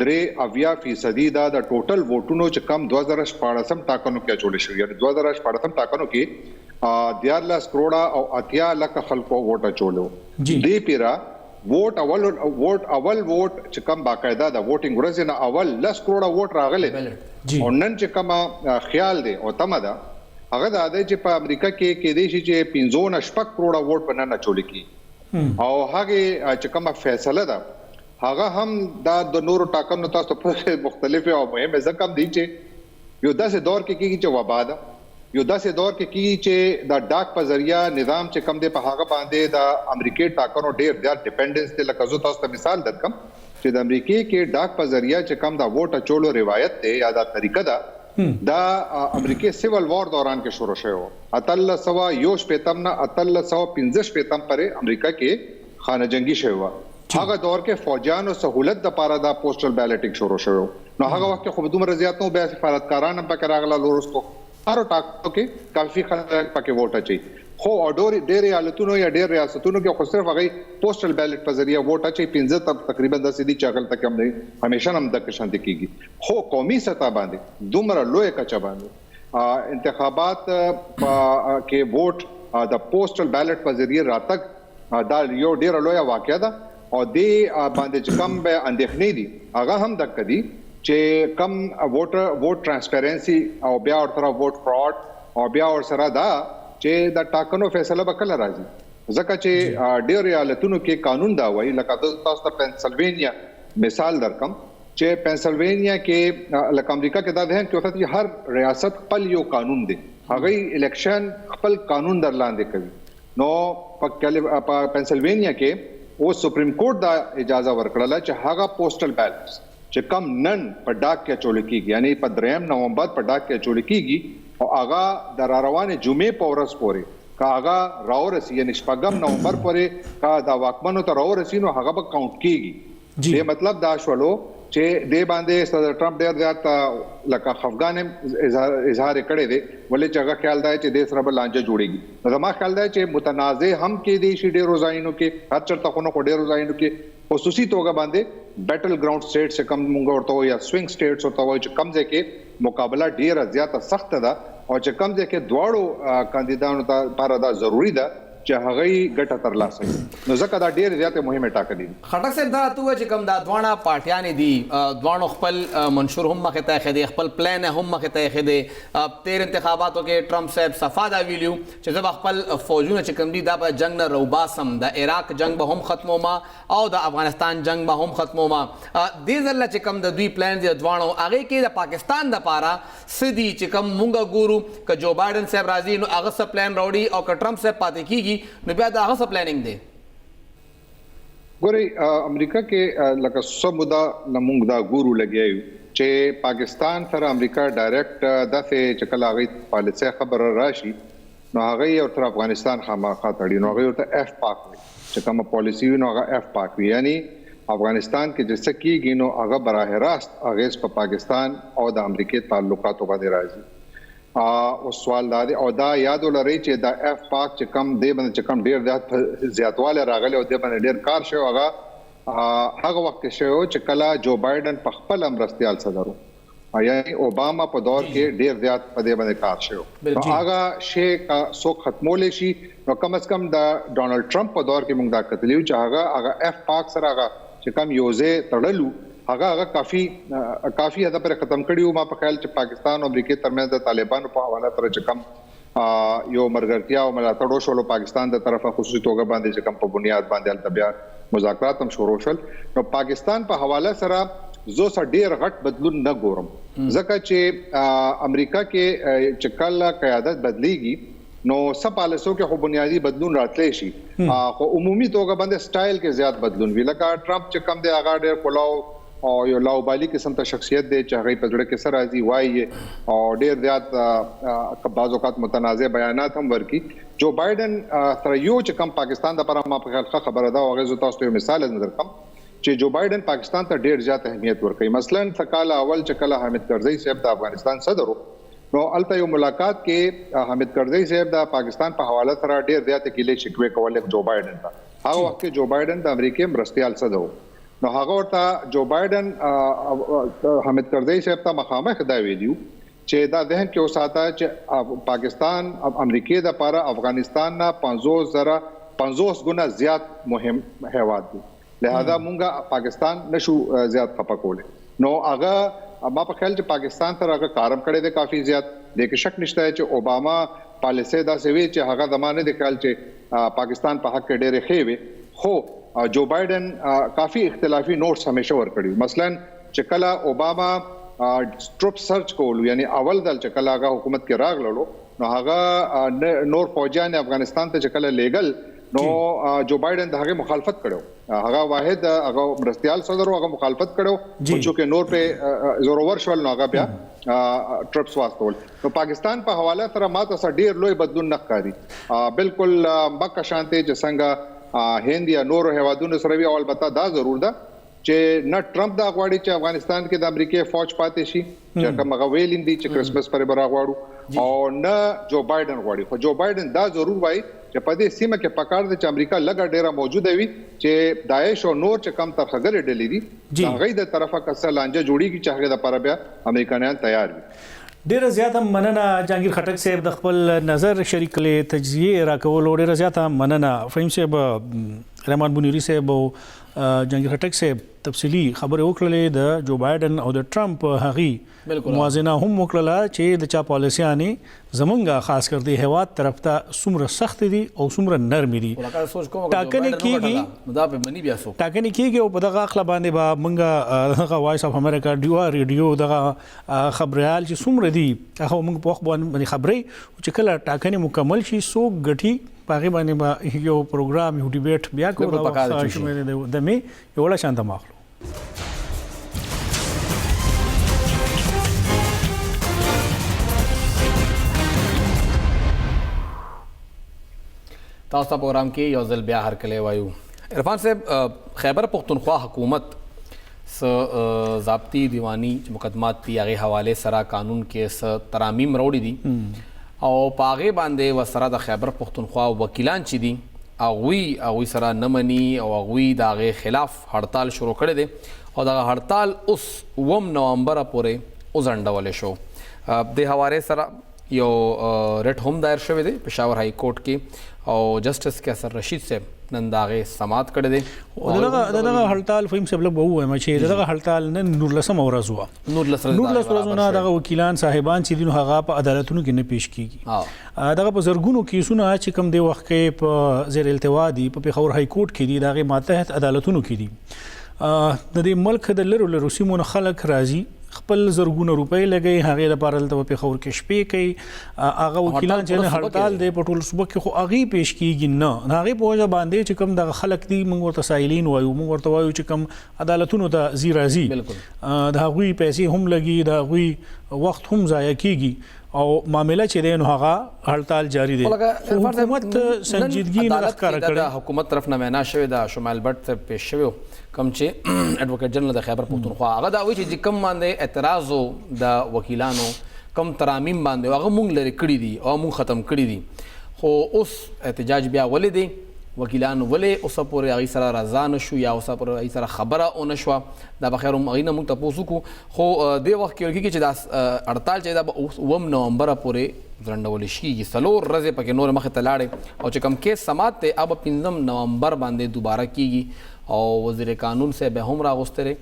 3% دا د ټوټل ووټونو چې کم 2014 ټاکنو کې چولې شو یعنی 2014 ټاکنو کې 14 کروڑ او 80 لک خلکو ووټ چولو دې پیرا ووټ اول ووټ چې کم باقاعده د ووټینګ ورځ نه اول 10 کروڑ ووټ راغلي او نن چې کم خیال دی او تمه ده هغه د اده چې په امریکا کې دي چې 15 کروڑ ووټ په نه چولې کی او هغه چې کم فیصله ده هغه هم دا د نورو ټاکنو تاسو په مختلفه او مهمه ځکه دي چې یو داسې دور کې کیږي چې وبا ده یو داسې دور کې کیږي چې د ډاک په ذریعہ نظام چې کم دی په هغه باندې د امریکای ټاکنو ډیر زیات ډیپندنس دی لکه زه تاسو ته مثال درکم چې د امریکای کې ډاک په ذریعہ چې کم دا ووټ چولو روایت دی یا دا طریقه ده دا امریکای سیول وار دوران کې شروع شوه 1815 نه 1815 پرې امریکا کې خانه جنگي شوه هغه دور کې فوجانو سہولت د پاره دا پوسټل بیلټینګ شروع شو نو هغه وخت خو دومره زیات نو بیا سفارتکاران هم پکې راغله لورستو هر ټاکو کې کافي خلک پکې ووټ اچي خو اډور ډېر حالتونو یا ډېر ریاستونو کې خو صرف هغه پوسټل بیلټ په ذریعہ ووټ اچي 15 تقریبا د سیدي چاغل تک هم نه همیشه هم د شانتي کیږي خو قومي سطح باندې دومره لوی کچا باندې انتخابات کې ووټ د پوسټل بیلټ په ذریعہ راتګ دا یو ډېر لوی واقعیا ده او دې باندې چې کم به اندېښنې دي هغه هم د کدي چې کم ووټ ترانسپیرنسي او بیا ورته ووټ فراډ او بیا ور سره دا چې د ټاکنو فیصله وکړه راځي ځکه چې ډېر ایالتونو کې قانون دا وایي لکه تاسو ته پنسلوینیا مثال درکم چې پنسلوینیا کې لکه امریکا کې دا ده چې هر ریاست خپل یو قانون دی هغه الیکشن خپل قانون در لاندې کوي نو په پنسلوینیا کې او سپریم کورټ دا اجازه ورکړله چې هغه پوسټل بیلټس چې کم نن په ډاک کې چول کېږي یعنی په 3 نومبر په ډاک کې چول کېږي او هغه د روانه جمعې په ورځ پورې کا هغه راورسي یعنی شپږم نومبر پورې کا دا واکمنو ته راورسي نو هغه به کاونټ کېږي دې مطلب دا شولو چې دې باندې صدر ټرمپ ډېر زیات لکه خفګان اظهار کړی دی ولې چې هغه خیال دی چې دې سره به لانجه جوړیږي نو زما خیال دی چې متنازع هم کې دي شي ډېر ځایونو کې هر چرته خو ډېر ځایونو کې خصوصي توګه باندې بیټل ګراوند سټیټ څخه کم مونږ ورته یا سوینګ سټیټس ورته وایي چې کم ځای کې مقابله ډیره زیاته سخت ده او چې کم ځای کې دواړو کاندیدانو ته لپاره دا ضروری ده چې هغه ګټه ترلاسه کړي نو ځکه دا ډېر زیاته مهمه ټاکلې دي خټک صاحب دا ته چې کوم دا دوانه پارټیانې دي دوانو خپل منشور هم مخه ته خېدي خپل پلان هم مخه ته خېدي 13 انتخاباتو کې ټرمپ صاحب صفا دا ویلیو چې زه خپل فوجونه چې کوم دي دا په جنگ نه روباسم د عراق جنگ به هم ختمو ما او د افغانستان جنگ به هم ختمو ما دې ځل چې کوم د دوی پلان دي دوانو هغه کې د پاکستان د پاره سدي چې کوم مونږ ګورو ک جو بایدن صاحب راځي نو هغه څه پلان راوړي او ک ټرمپ صاحب پاتې کیږي نو بیا دا هغه څه پلانینګ دی ګوري امریکا کې لکه سمودا نمونږ دا ګورو لګیایو چې پاکستان سره امریکا ډایرکټ دغه چکل هغه پالیسي خبر راشي نو هغه او تر افغانستان خامخا تړي نو هغه ته اف پاک وي چې کومه پالیسي نو هغه اف پاک وي یعنی افغانستان کې جسه کېږي نو هغه براه راست هغه په پاکستان او د امریکای تعلقاتو باندې راځي او سوال دا دی او دا یاد ولرئ چې دا اف پاک چې کم دی باندې چې کم ډیر زیاتواله راغلی او د باندې ډیر کار شو هغه وخت شو چې کله جو بایدن په خپل امرستيال صدرو یعنی اوباما په دور کې ډیر زیات په دې باندې کار شو هغه شی کا سو ختمول شي نو کم از کم د ډونالد ټرمپ په دور کې موږ دا کتلیو چې هغه اف پاک سره هغه چې کم یوزه تړلو هغه کافي حد پر ختم کړیو ما په خیال چې پاکستان او امریکا ترمنځ د طالبانو په حواله تر چې کم یو مرګرتیا او ملاتړ شول پاکستان د طرفه خصوصي توګه باندې چې کم په بنیاد باندې البته مذاکرات هم شروع شول نو پاکستان په حواله سره زه ډیر غټ بدلون نه ګورم ځکه چې امریکا کې چې کله قیادت بدليږي نو سب پالیسو کې خو بنیادی بدلون راتلی شي خو عمومي توګه باندې سټایل کې زیات بدلون وی لکه ټرمپ چې کم دی هغه ډیر کلاو او یو لاوبالي قسم ته شخصیت دی چې هغه په ځړه کې سره راځي وایي او ډیر زیات بعض اوقات متنازع بیانات هم ورکي جو بایدن سره یو چې کم پاکستان د لپاره ما په خیال خبره ده او هغه تاسو ته مثال نظر کم چې جو بایدن پاکستان ته ډیر زیات اهمیت ورکوي مثلا ثقاله اول چې کله حامد کرزئی صاحب د افغانستان صدر نو الته یو ملاقات کې حامد کرزئی صاحب د پاکستان په حواله سره ډیر زیات کېلې شکوې کولې جو بایدن ته هغه وخت جو بایدن د امریکای مرستيال صدر نو هغه ورته جو بایدن حامد کرزئی صاحب ته مخامخ دا ویلو چې دا ذهن کې وساته چې پاکستان امریکای د لپاره افغانستان نه 50 غنا زیات مهم هیواد دی لہذا مونږه پاکستان نشو زیات خپکولې نو هغه ما په خیال چې پاکستان سره هغه کارم کړی دی کافي زیات د شک نشته چې اوباما پالیسي دا سوي چې هغه زمانه د خیال چې پاکستان په حق کې ډېر ښه وي خو جو بایدن کافی اختلافي نوټس همیشه ورکړي مثلا چې کله اوباما ټروپ سرچ کول یعنی اول دل چې کله هغه حکومت کې راغلو نو هغه نور فوجیان افغانستان ته چې کله لیګل نو جو بایدن د هغه مخالفت کړو هغه واحد هغه مرستيال صدر هغه مخالفت کړو چې نور په زورور شول نو هغه بیا ټرپس واستول نو پاکستان په حواله سره ماته ډیر لوی بدلون نه ښکاري بالکل مکه شانته چې څنګه هند یا نور هوادونو سره وی او البته دا ضرور ده چې نه ټرمپ دا غواړي چې افغانستان کې د امریکای فوج پاتې شي چې کوم غویل اندي چې کرسمس پر براغواړو او نه جو بایدن غواړي خو جو بایدن دا ضرور وایي چې په دې سیمه کې پکار دي چې امریکا لګا ډیره موجوده وي چې داعش او نور چې کم ترخګر ډلې دي هغه د طرفه کسه لانجه جوړیږي چې هغه د لپاره بیا امریکایان تیار وي ډیره زیاته مننه جهانگیر خټک صاحب د خپل نظر شریک کړي تجزیه راکول ډیره زیاته مننه فهم صاحب رحمان بنيري صاحب او جنگیر خټک صاحب تفصیلی خبرې وکړلې د جو بایدن او د ټرمپ هغي موازنه هم وکړه چې د چا پالیسیانې زمونږه خاص کر دی هواد طرف ته څومره سخت دي او څومره نرم دي ټاکنې کېږي او په دغه اخلا باندې به مونږه دغه وایس اف امریکا ریډیو دغه خبريال چې څومره دي هغه موږ په وخت باندې خبرې چې کله ټاکنې مکمل شي سو غټي پاغي باندې با یو پروګرام یو ډیبیټ بیا کوو دا شمېره د می یو لا شانت ماخلو تاسو پروګرام کې یو ځل بیا هر کله وایو عرفان صاحب خیبر پختونخوا حکومت ضابطی دیوانی مقدمات دی هغه حواله سره قانون کې س ترامیم وروړي دي او پاغه باندې وسره د خیبر پختونخوا وکیلان چې دي اغوی سره نمنی او اغوی دغه خلاف هړتال شروع کړي دي او دغه هړتال اوس 9 نومبر پورې وزنډول شو د حواله سره یو ریټ هم دایر شوی دی پېښور های کورټ کې او جسټس کیسر رشید صاحب نن داغه سماعت کړی دی او دغه هړتال فهم صاحب لږ ووایم چې دغه هړتال نن 19 ورځ و 19 ورځونه دغه وکیلان صاحبان چې دین هغه په عدالتونو کې نه پیش کیږي دغه په زرګونو کیسونه چې کم دی وخت کې په زیر التوا دي په پېښور های کورټ کې دي دغه ماتحت عدالتونو کې دي د دې ملک د لرو سیمون خلک راځي خپل زرګونه روپۍ لګي هغه لپاره د پیښور کې شپې کوي هغه وکیلان چې هړتال دی په ټول صوبه کې خو هغه پیش کیږي نه هغه په وجه باندې چې کوم د خلک دی موږ ورته سایلین وایو موږ ورته وایو چې کوم عدالتونو ته زی راځي د هغوی پیسې هم لګي د هغوی وخت هم ضایع کیږي او معاملې چې دی نو هغه هړتال جاری دی حکومت سنجیدګي نه ښکاره کړي حکومت طرف نه وینا شوی دا شمال بټ ته پیش شوی کم چې ایڈوکیټ جنرال د خیبر پختونخوا هغه دا وایي چې کوم باندې اعتراض د وکیلانو کم ترامیم باندې هغه مونږ لري کړی دي او مونږ ختم کړی دي خو اوس احتجاج بیا ولې دی وکیلانو ولې اوس پورې هغه سره رضا نشو یا اوس پورې هغه سره خبره او نشو دا بخیر هم هغه مونږ تاسو کو خو د وخت کې چې دا هړتال چې دا 9 نومبر پورې ځنډول شي سلور ورځې پکې نور مخه تلاړي او چې کم کې سماعت ته اب 15 نومبر باندې دوباره کیږي او وزیر قانون سے به هم راغستره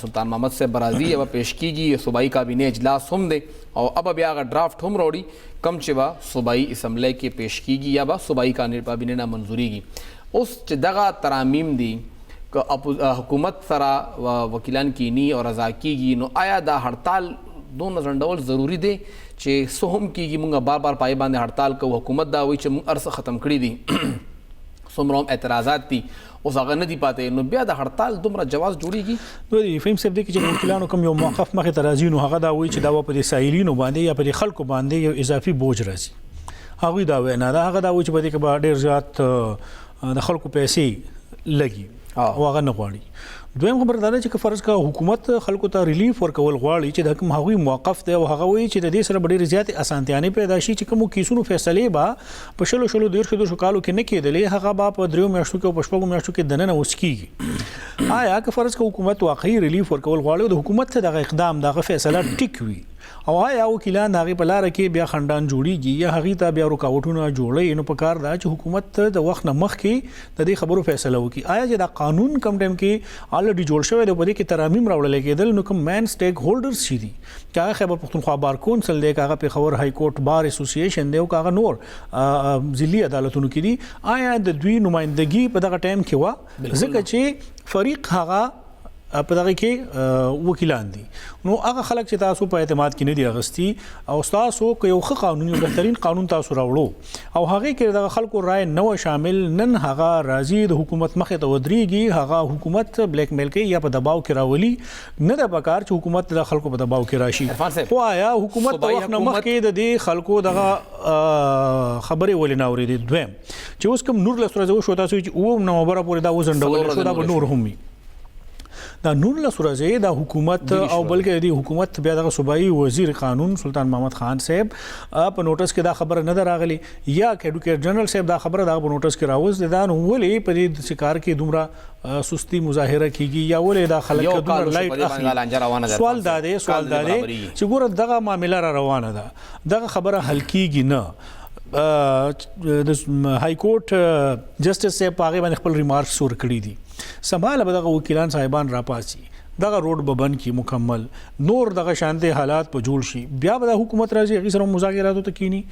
سلطان محمد سے برازی اب پیش کیږي صوبائی کابینه اجلاس هم دی او اب بیا غ ډرافټ هم وروړي کم چې با صوبائی اسمبلی کې پیش کیږي یا با صوبائی کابینه نه منزوريږي اوس چې دغه ترامیم دي حکومت سره وکیلان کینی او رضا کیږي نو آیا دا هړتال دون ځنډول ضروری دی چې سهم کیږي مونږ بار بار پای باندې هړتال کو حکومت دا وایي چې مونږ ارس ختم کړی دي څومره اعتراضات دي اوس هغه نه دی پاتې نو بیا د هړتال دومره جواز جوړیږي نو دی فهم صاحب دی چې وکیلانو کوم یو موقف مخه ترازی نو هغه دا وایي چې دا په سایلینو باندې یا په خلکو باندې یو اضافي بوج راځي هغه دا وینا دا هغه دا وایي چې په دې کې ډېر زیات د خلکو پیسې لګي او هغه نه غواړي دویم خبر دا چې فرض کا حکومت خلکو ته ریلیف ورکول غواړي چې د کوم هغوی موقف دی او هغه وایي چې د دې سره ډېرې زیاتې اسانتیانې پیدا شي چې کوم کیسونو فیصلې به په شلو دیرشو کالو کې نه کېدلې هغه به په 3 میاشتو کې او په 6 میاشتو کې دننه اوس کیږي آیا که فرض کا حکومت واقعي ریلیف ورکول غواړي د حکومت ته دغه اقدام دغه فیصله ټیک وي او آیا وکیلان هغه په لار کې بیا خندان جوړیږي یا هغه ته بیا رکاوټونه جوړي نو په کار دا چې حکومت د وخت نه مخکې د دې خبرو فیصله وکړي آیا چې دا قانون کم ټایم کې الریډي جوړ شوی دی په دې کې ترامیم راوړل کېدل نو کوم مین سټیک هولډرز شي دي چې خیبر پختونخوا بار کونسل دی هغه پېښور های کورټ بار اسوسییشن دی او هغه نور ضلعي عدالتونو کې دي آیا د دوی نمائندګي په دغه ټایم کې و ځکه چې فریق هغه په دغه کې وکیلان دي نو هغه خلک چې تاسو په اعتماد کې نه دی اغستی او تاسو یو ښه قانوني او بهترین قانون تاسو راوړو او هغه کې دغه خلکو رائے نو شامل نن هغه راځي د حکومت مخه ته ودرېږي هغه حکومت بلیک میل کوي یا په دباو کې راولي نه د پکار چې حکومت د خلکو په دباو کې راشي خو آیا حکومت په وخت نه مخکې د دې خلکو دغه خبرې ولې نه اورېدې دویم چې اوس کوم نور لسره شو تاسو چې 9 نومبر پورې دا وزنډول شو دا نور هم دا 19 ورځې د حکومت او بلکې د حکومت بیا د صوبایي وزیر قانون سلطان محمد خان صاحب په نوټس کې دا خبره نه دراغلي یا ایډوکیټ جنرال صاحب دا خبره دا په نوټس کې راوځي دا نو ولې په دې شکار کې دومره سستی مظاهره کیږي یا ولې دا خلک دومره لایټ اخلي سوال دا دی چې ګوره دغه معاملې را روانه ده دغه خبره حل کیږي نه د های کورټ جسټس صاحب په هغه باندې خپل ریمارکس ورکړي دي. سماله به دغه وکیلان صاحبان راپاسي دغه روډ به بند کی مکمل نور دغه شانته حالات په جوړ شي بیا به حکومت راځي هغه سره مذاکراتو ته کینی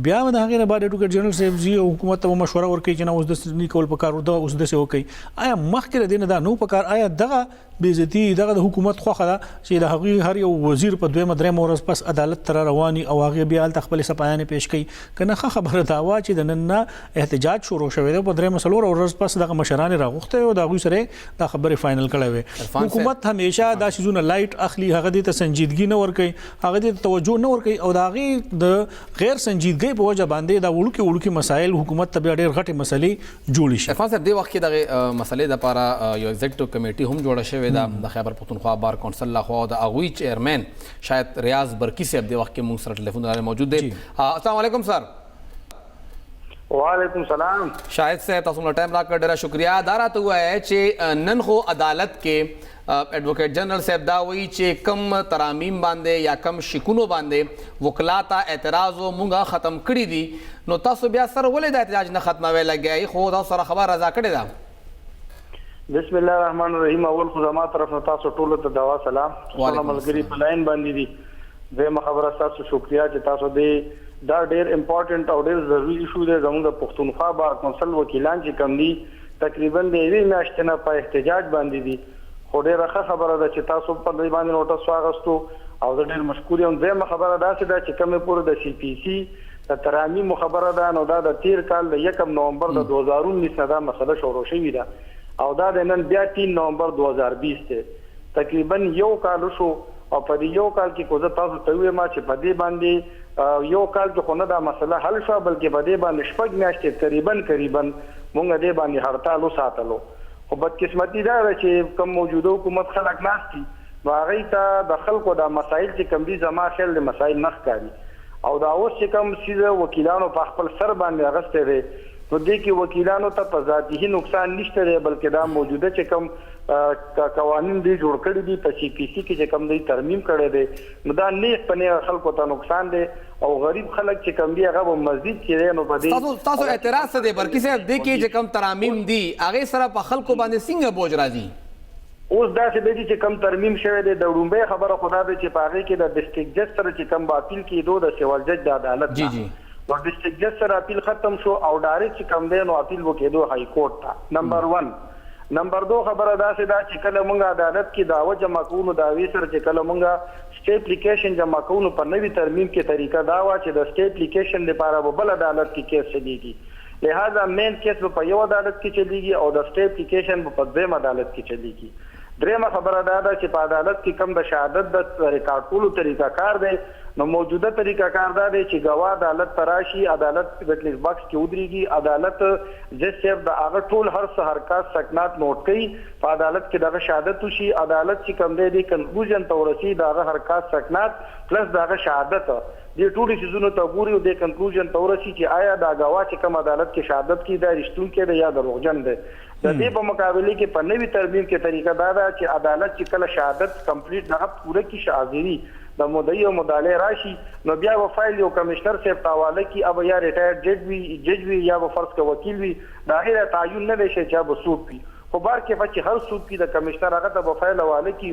بیا به هغه نه بعد ایډوکیټ جنرال صاحب زی حکومت ته مشوره ورکړي چې نه اوس د نیکول په کار ورته اوس د څه وکي آیا مخکې دینه دا نو په کار آیا دغه بیزتی دغه د حکومت خوخه ده چې د هغه هر یو وزیر په دویمه درېمه ورځ پس عدالت تر رواني او هغه بیا ال خپل سپایانه پیش کړي کنه خبره دا وا چې د نن احتجاج شروع شوی دی په درېمه سلور ورځ پس دغه مشران راغوخته او دغه سره دا خبره فائنل کړه وي. حکومت همیشه دا شیزونه لایټ اخلي هغه د سنجیدګي نه ور کوي هغه د توجه نه ور کوي او دا د غیر سنجیدګي په وجه باندې دا وړوکی مسایل حکومت ته ډېر غټه مسلې جوړ شي. عرفان صاحب د وخت کې دغه مسلې د لپاره یو ایگزیکټیو کمیټي هم جوړه شوې ده د خیبر پختونخوا بار کونسل لخوا د اغوی چیرمن شاید ریاض برکی صاحب د وخت کې موږ سره ټلیفون باندې موجود دی. السلام علیکم سر. وعلیکم السلام. شاهد صاحب تاسو مله ټایم راکړ ډیره شکریا. دا راته وایي چې نن خو عدالت کې ایڈوکیٹ جنرل صاحب دا وایي چې کم ترامیم باندې یا کم شکونو باندې وکلاتا اعتراض و مونږه ختم کړی دي نو تاسو بیا سره ولې د احتجاج نه ختموي لګي خو تاسو سره خبر رضا کړی دا. بسم الله الرحمن الرحیم. اول خو زما طرف نه تاسو ټول ته دوا سلام. ټول ملګری په لاین باندې دي. زما خبره تاسو شکریا چې تاسو دې دا ډېر امپورټنٹ او ډېر ضروري ایشو دی زموږ د پښتونخوا بار کونسل وکیلان چې کم دي تقریبا د یوې میاشتې نه په احتجاج باندې دي خو ډېره ښه خبره ده چې تاسو په دې باندې نوټس واغستو او زه ډېر مشکور یم. دویمه خبره داسې ده چې کومې پورې د سی پی سی د ترامیم خبره ده نو دا د تیر کال د 1 نومبر د 2019 نه دا مسله شروع شوې ده او دا د نن بیا 3 نومبر 2020 ته تقریبا یو کال شو او په دې یو کال کې کوزه تاسو ته ویما چې په دې باندې یو کال کې خو نه دا مسله حل شو بلکې په دې باندې شپږ میاشتې تقریبا مونږ دې باندې هړتال وساتلو. خو بدقسمتي دا ده چې کوم موجوده حکومت خلک ناستي هغه ته د خلکو د مسایل چې کوم دي زما خیال د مسایل نه ښکاري او دا اوس چې کوم سیده وکیلانو په خپل سر باندې اغسته دي نو دې کې وکیلانو ته په ذاتي نقصان نشته دی بلکې دا موجوده چې کوم قوانین دی جوړ کړی دي په سی پی سی کې چې کوم دی ترمیم کړی دی نو دا نه پنه خلکو ته نقصان دی او غریب خلک چې کوم دی هغه په مسجد کې نو په دې تاسو اعتراض څه دی برکی صاحب دې کې چې کوم ترامیم دي هغه سره په خلکو باندې څنګه بوج راځي. اوس دا چې چې کوم ترمیم شوی دی د ډومبه خبره خدا دې چې په هغه کې د ډیسټریکټ جج سره چې کوم باطل کېدو د سیوال جج د عدالت جی جی نو ډیسټریکټ جج سره اپیل ختم شو او ډایرکټ چې کوم دی نو اپیل وکړو های کورټ ته. نمبر 1 نمبر 2 خبره دا چې کله مونږ عدالت کې دعوه جمع کوو داوی سره چې کله مونږ سټې اپلیکیشن جمع کوو په نوې ترمیم کې طریقه دا و چې د سټې اپلیکیشن لپاره به بل عدالت کې کیس چلیږي لہذا مین کیس په یو عدالت کې چلیږي او د سټې اپلیکیشن په دویم عدالت کې چلیږي. درېمه خبره دا ده چې په عدالت کې کم د شهادت د ریکارډ کولو طریقه کار دی نو موجوده طریقه کار دا دی چې گواه عدالت تراشي عدالت ویټنس باکس کې ودرېږي عدالت جج صاحب د هغه ټول هر څه حرکات سکنات نوٹ کوي په عدالت کې دغه شهادت وشي عدالت چې کوم دی کنکلوژن ته ورسي دغه حرکات سکنات پلس دغه شهادت دې ټول شیزونو ته ګوري او د کنکلوژن ته ورسي چې آیا دا گواه چې کوم عدالت کې شهادت کوي دا رښتون کې دی یا دروغجن دی. د دې په مقابله کې په نوې ترمیم کې طریقه دا ده چې عدالت چې کله شهادت کمپلیټ دغه پوره کی حاضری د مدعی او مدعی راشي نو بیا و فایل یو کمشنر صاحب ته حواله کی اب یا ریټایرډ جج وی یا و فرض کا وکیل وی دا غیر تعین نه شي چې به سود پی خو بار کې بچ هر سود کی د کمشنر هغه ته و فایل حواله کی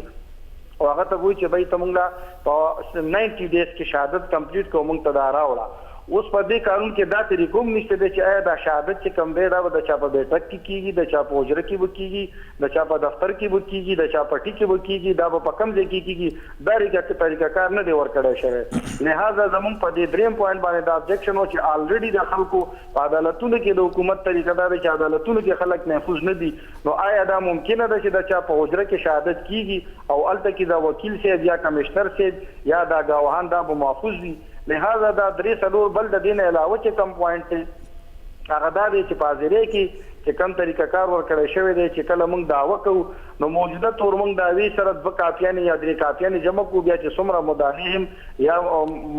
او هغه ته وایي چې بای ته مونږه په 90 ډیز کې شهادت کمپلیټ کوو مونږ ته دا راوړه. اوس په دې قانون کې دا طریقوم نشته چې آیا دا شهادت چې کم دی دا د چا په بیٹک کې کیږي د چا په اجره کې وکیږي د چا په دفتر کې وکیږي د چا په ټی کې وکیږي دا په کم ځای کې کیږي دا ریګه طریقه کار نه دی ورکړی شوی. لہذا زمون په دې دریم پوینټ باندې دا ابجیکشن و چې الریډي د خلکو په عدالتونو کې د حکومت طریقه دا چې عدالتونو کې خلک محفوظ نه دي نو آیا دا ممکنه ده چې د چا په اجره کې شهادت کیږي او الته کې دا وکیل صاحب یا کمشنر صاحب یا دا گواهان دا به محفوظ وي. لہذا دا درې څلور بل د دین علاوه چې کم پوینټ هغه دا دی چې په حاضرۍ کې چې کوم طریقه کار ورکړی شوی دی چې کله موږ دعوه کوو نو موجوده تور موږ دعوی سره 2 کاپیانې یا 3 کاپیانې جمع کوو بیا چې څومره مدعی هم یا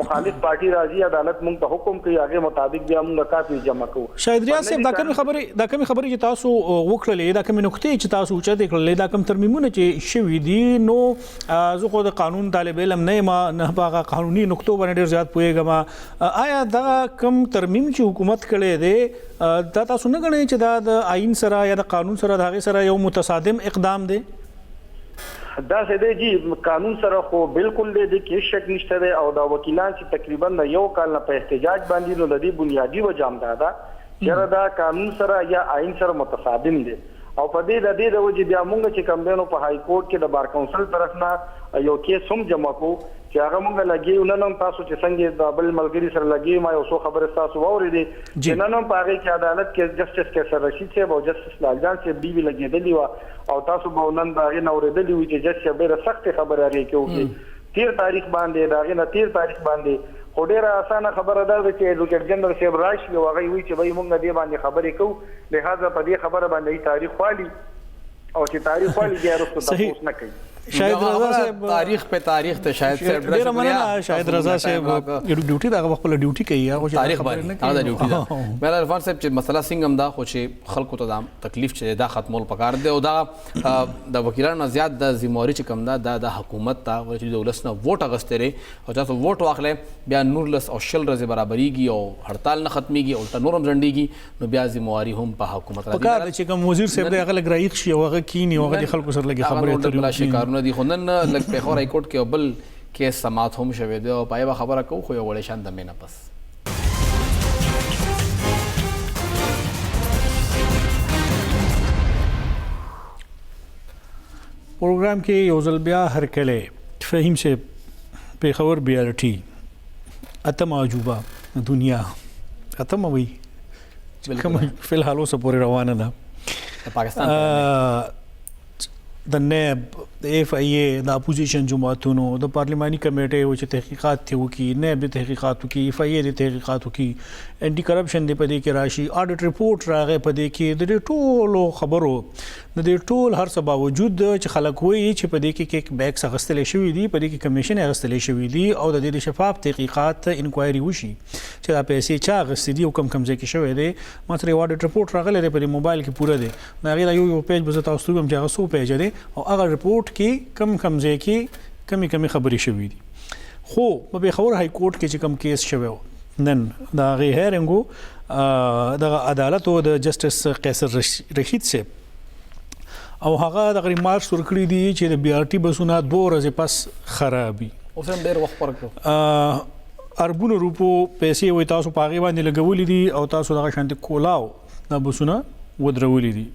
مخالف پارټي راځي عدالت موږ ته حکم کوي هغه مطابق بیا موږ کاپی جمع کوو. شاید ریاض صاحب دا کوم خبرې چې تاسو وکړلې دا کوم نقطې چې تاسو اوچته کړلې دا کوم ترمیمونه چې شوي دي نو زه خو د قانون طالب علم نه هغه قانوني نقطو باندې ډېر زیات پوهیږم آیا دا کوم ترمیم چې حکومت کړی دی دا تاسو نه غواړئ چې دا د آئین سره یا د قانون سره د هغې سره یو متصادم اقدام دی؟ دا څه دی جی قانون سره خو بالکل دی کې شک نشته دی او دا وکیلان چې تقریبا د 1 کال نه په احتجاج باندې نو د دې بنیادی وجه هم دا چې دا قانون سره یا آئین سره متصادم دی او په دې د وجه بیا موږ چې کوم دینو په های کورټ کې د بار کونسل طرف نه یو کیس هم جمع کو چې هغه موږ لګیو نن تاسو چې څنګه د بل ملګری سره لګیو ما یو څو خبره تاسو واورېدې چې نن په هغه کې عدالت کې جسټس کیسر رشید صاحب او جسټس لالجان صاحب بي لګېدلی و او تاسو به نن دا غي نوریدلی و چې جسټس ډېر سخت خبره لري کې 13 تاریخ باندې دا غي 13 تاریخ باندې خو ډېره اسانه خبره ده چې ایډوکیټ جنرال صاحب راشي او هغه وی چې به موږ دې باندې خبرې کوو لہذا په دې خبره باندې تاریخ والی او چې تاریخ والی بیا وروسته تاسو نه کوي. شاید رضا صاحب تاریخ په تاریخ ته شاید صاحب ډېر مننه شاید رضا صاحب ډیوټي دا خپل ډیوټي کوي هغه تاریخ باندې دا ډیوټي ده مېر عرفان صاحب چې مسله څنګه هم دا خو چې خلکو ته دا تکلیف چې دا ختمول پکار دی او دا د وکیلانو زیات د ذمہواری چې کم ده د حکومت ته چې د ولس نه ووټ اغستره او تاسو ووټ واخلې بیا نورلس او شل ورځې برابرېږي او هړتال نه ختميږي او الټا نورم ځنډيږي نو بیا ذمہواری هم په حکومت راځي پکار چې کوم وزیر صاحب د هغه لګرایښ شي او هغه کینی او هغه خلکو سره لګي خبرې اترې شي کارونه دي خو نن لږ په خور های کورټ کې بل کیس سماعت هم شوی دی او پای به خبره کوو خو یو وړې شان د مینه پس پروګرام کې یو ځل بیا هرکله فهیم صاحب پیښور BRT اتم عجوبه دنیا اتم وي کوم فلحال اوسه پورې روانه ده پاکستان د نیب د FIA د اپوزیشن جماعتونو د پارلیماني کمیټې و چې تحقیقات ته وکي نیب د تحقیقات وکي FIA د تحقیقات وکي انټي کرپشن د پدې کې راشي اډیټ ریپورت راغې پدې کې د ټولو خبرو د دې ټول هر څه باوجود چې خلک وایي چې پدې کې کیک بیکس اغستلې شوې دي پدې کې کمیشن اغستلې شوې دي او د دې شفاف تحقیقات انکوایري وشي چې دا پیسې چا اغستې دي او کم ځای کې شوې دي ماته اډیټ ریپورت راغلی دی په موبایل کې پوره دی دا غیر یو پیج به تاسو ته هم چې هغه 100 پیج دی او هغه ریپورت کې کم ځای کې کمی خبرې شوې دي خو په خبر های کورټ کې چې کم کیس شوی نن دا غي هیرنګو د عدالت او د جسټس قیصر رشید صاحب او هغه د ریمارکس ورکړي دي چې د BRT بسونه 2 ورځې پس خرابي اوس هم ډېر وخت ورکړو اربونو روپو پیسې وي تاسو پاغي باندې لګولې دي او تاسو دغه شانتي کولاو د بسونه ودرولې دي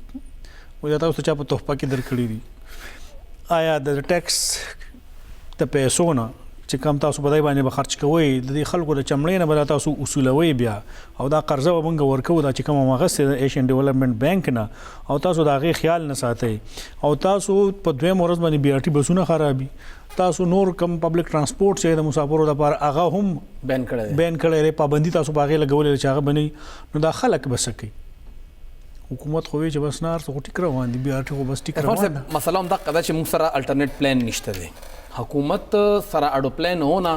و تاسو چا په تحفه کې درکړي دي آیا د ټیکس د پیسو نه چې کوم تاسو په دای باندې به خرج کوئ د دې خلکو د چمړې نه به تاسو اصولوي بیا او دا قرضه وبنګ ورکو دا چې کوم مغسه د ایشین ډیولپمنٹ بانک نه او تاسو دا غي خیال نه ساتئ او تاسو په دویم ورځ باندې BRT بسونه خرابي تاسو نور کم پبلک ترانسپورت چې د مسافرو لپاره هغه هم بین کړي پابندي تاسو باغې لګولې چې هغه بني نو دا خلک بسکي حکومت خو چې بس نار څه ټیک روان دي BRT خو بس ټیک روان دي مثلا دا قضا چې موږ سره الټرنیټ پلان نشته دی حکومت سره اډو پلان هونه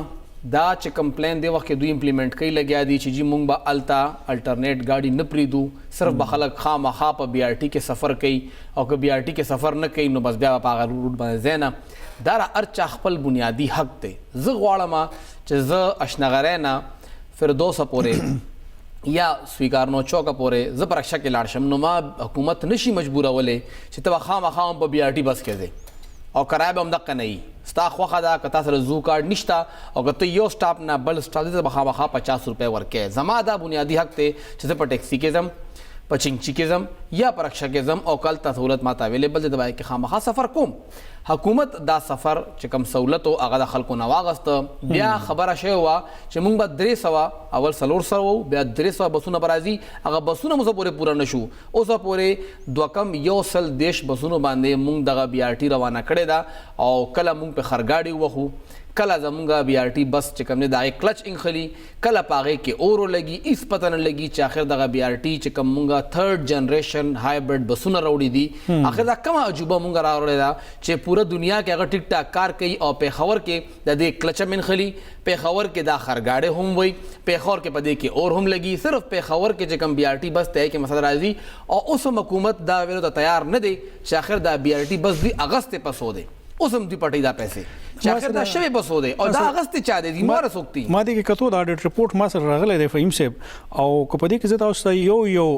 دا چې کمپلین دی وخت دوی امپلیمنٹ کوي لګیا دي چې جی مونږ به الټا الټرنیټ گاډي نه پریدو صرف به خلک خامخا په BRT کې سفر کوي او که BRT کې سفر نه کوي نو بس بیا په هغه روټ باندې زینا دا ارچا خپل بنیادی حق دی زه غواړم چې زه اشنغرینا فردوس پورې یا سویګارنو چوک پورې زه پرښه کې لاړ شم نو ما حکومت نشي مجبورولې چې ته خامخا په BRT بس کې ځې او کرای به هم دقه نه وي ستا خوښه ده که تا سره زو کارډ نشته او که ته یو سټاپ نه بل سټاپ ته به خامخا 50 روپۍ ورکې زما دا بنیادي حق دی چې زه په ټیکسي کې ځم په چنګچي کې ځم یا په رکشه کې ځم او کل ته سهولت ماته اویلیبل دی د باندې کې خامخا سفر کوم حکومت دا سفر چې کوم سہولت او هغه د خلکو نه واغسته بیا خبره شوی وه چې موږ به 300 اول 400 وو بیا 300 بسونه به راځي هغه بسونه موږ پورې پوره نه شو اوسه پورې 210 بسونو باندې موږ دغه BRT روانه کړې ده او کله موږ په خرګاډي وخو کله زمونږه BRT بس چې کوم نه د کلچ انخلی کله پاغه کې اورو لګي اس پته نه لګي چې اخر دغه BRT چې کوم مونږه 3rd جنریشن جنریشن هایبرډ بسونه راوړي دي اخر دا کومه عجوبه مونږ راوړې ده چې پوره دنیا کې هغه ټیک ټاک کار کوي او پیښور کې د دې کلچمن خلی پیښور کې دا خرګاړې هم وي پیښور کې پدې کې اور هم لګي صرف پیښور کې چې کم BRT بس ته کې مسله راځي او اوس حکومت دا ویلو ته تیار نه دی چې اخر دا BRT بس دی اگست پسو دی اوس هم دی پټي دا پیسې چې اخر دا شوی بسو دی او دا اگست چا دی مور سوکتی ما دې کې کتو دا اډیټ ریپورت ما سره راغلی دی فهیم صاحب او په دې کې زه تاسو ته یو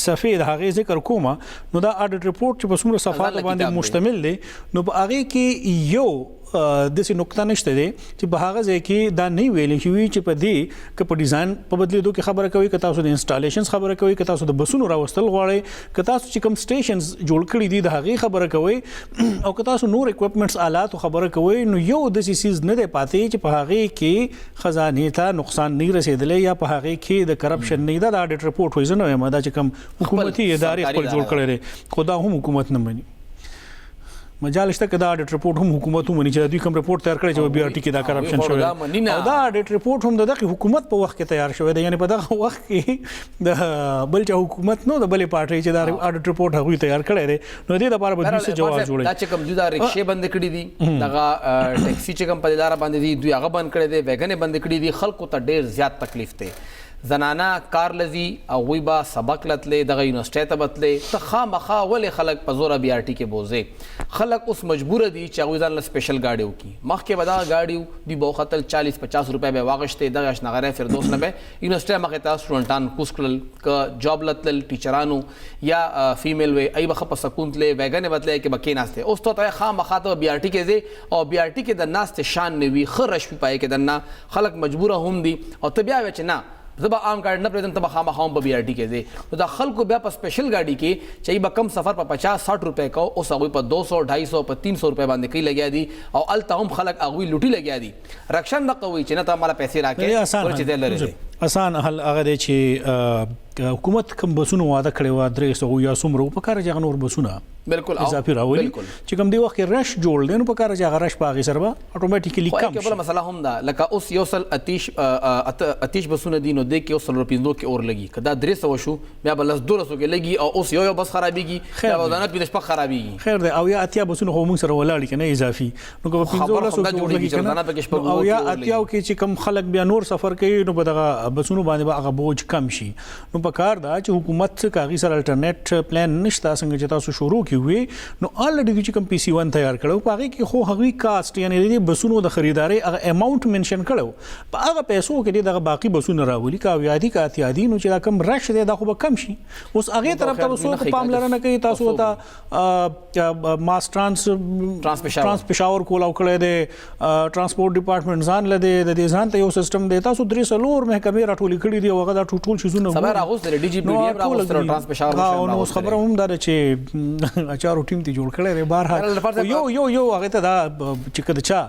صفحه د هغې ذکر کوم نو دا اډیټ ریپورت چې په څومره صفحات باندې مشتمل دی نو په هغې کې یو داسې نقطه نشته دی چې په هغه ځای کې دا نه ویل شوي چې په دې که په ډیزاین په بدلېدو کې خبره کوي که تاسو د انسټالیشنز خبره کوي که تاسو د بسونو راوستل غواړئ که تاسو چې کوم سټیشنز جوړ کړي دي د هغې خبره کوئ او که تاسو نور اکوپمنټس آلاتو خبره کوئ نو یو داسې څیز نه دی پاتې چې په هغې کې خزانې ته نقصان نه رسېدلی یا په هغې کې د کرپشن نه دا د اډیټ رپورټ وایي زه نه وایم دا چې کوم حکومتي ادارې خپل جوړ کړی دی خو دا هم حکومت نه مني مجال شته که دا اډیټ رپورټ هم حکومت ومني چې دوی کوم رپورټ تیار کړی چې BRT کې دا کرپشن شوی او دا اډیټ رپورټ هم د دغه حکومت په وخت کې تیار شوی دی یعنی په دغه وخت کې د بل چا حکومت نو د بلې پارټۍ چې دا اډیټ رپورټ هغوی تیار کړی دی نو دې لپاره به دوی څه جواب جوړوي دا چې کوم دوی دا رکشې بند کړي دي دغه ټیکسي چې کوم په لاره باندې دي دوی هغه بند کړي دي ویګنې بند کړي دي خلکو ته ډېر زیات تکلیف دی زنانه کار لذي او وی با سبق لتلې دغه یونیورسيټي ته بتلې ته خامخا ولې خلک په زوره BRT کې بوزي خلک اوس مجبور دي چې هغوی ځان له سپیشل گاډي وکړي مخکې به دغه گاډي دوی به وختل 40-50 روپۍ به واغشتې دغه اشنغری فردوس نه به یونیورسيټي مخې ته سټوډنټان کوز کړل که جاب لتل ټیچرانو یا فیمیل وی ای بخه په سکون تلې ویګنې بتلې کې بکې ناسته اوس ته خامخا ته BRT کې ځي او BRT کې د ناست شان نوي خرش پای کې دنه خلک مجبور هم دي او ته بیا چې نه زه به عام ګاډي نه پرېږدم ته به خامخا هم په BRT کې ځې نو دا خلکو بیا په سپیشل ګاډي کې چې به کم سفر په 50-60 روپۍ کو اوس هغوی په 200-250 په 300 روپۍ باندې کوي لګیا دي او هلته هم خلک هغوی لوټي لګیا دي رکشن نه کوي چې نه ته ماله پیسې راکړې چې دی لرې دی اسان حل هغه دی چې حکومت کوم بسونو واده کړی وه 300 یا څومره په کار چې هغه نور بسونه بالکل اضافي راولي چې کوم دی وخت کې رش جوړ دی نو په کار چې هغه رش په هغې سره به اټومیټیکلي کم شي بله مسله هم ده لکه اوس یو سل اتیش بسونه دي نو دې کې اوس 150 کې اور لګي که دا 300 شو بیا به 200 کې لګي او اوس یو بس خرابېږي بیا به ودانه 15 شپه خرابېږي خیر دی او یا اتیا بسونه خو موږ سره ولاړ کې نه اضافي نو که په 15 کې لګي او یا اتیاو کې چې کوم خلک بیا نور سفر کوي نو په دغه بسونو باندې به هغه بوج کم شي نو په کار دا چې حکومت کاغي سره الټرنیټ پلان نشته څنګه چې تاسو شروع کیوي نو الریډي چې کوم PC1 تیار کړو په هغه کې خو هغوی کاست یعنی د بسونو د خریداري هغه اماونت منشن کړو په هغه پیسو کې دغه باقي بسونه راولي کا یادي کا اتیادي نو چې دا کم رش دی دا خو به کم شي اوس هغه طرف ته وسو پاملرنه کوي تاسو ته ماس ترانس پېښور کول او کړی دی ترانسپورت ډپارټمنټ ځان لده د دې ځان ته یو سیستم دی تاسو 3 محکمې راټولې کړي دي او هغه دا ټول شیزونه خبر راغوستل DGP راغوستل ترانس پېښور نو خبره هم دا چې اچارو ټیم ته جوړ کړی دی بهر یو هغه ته دا چې کده چا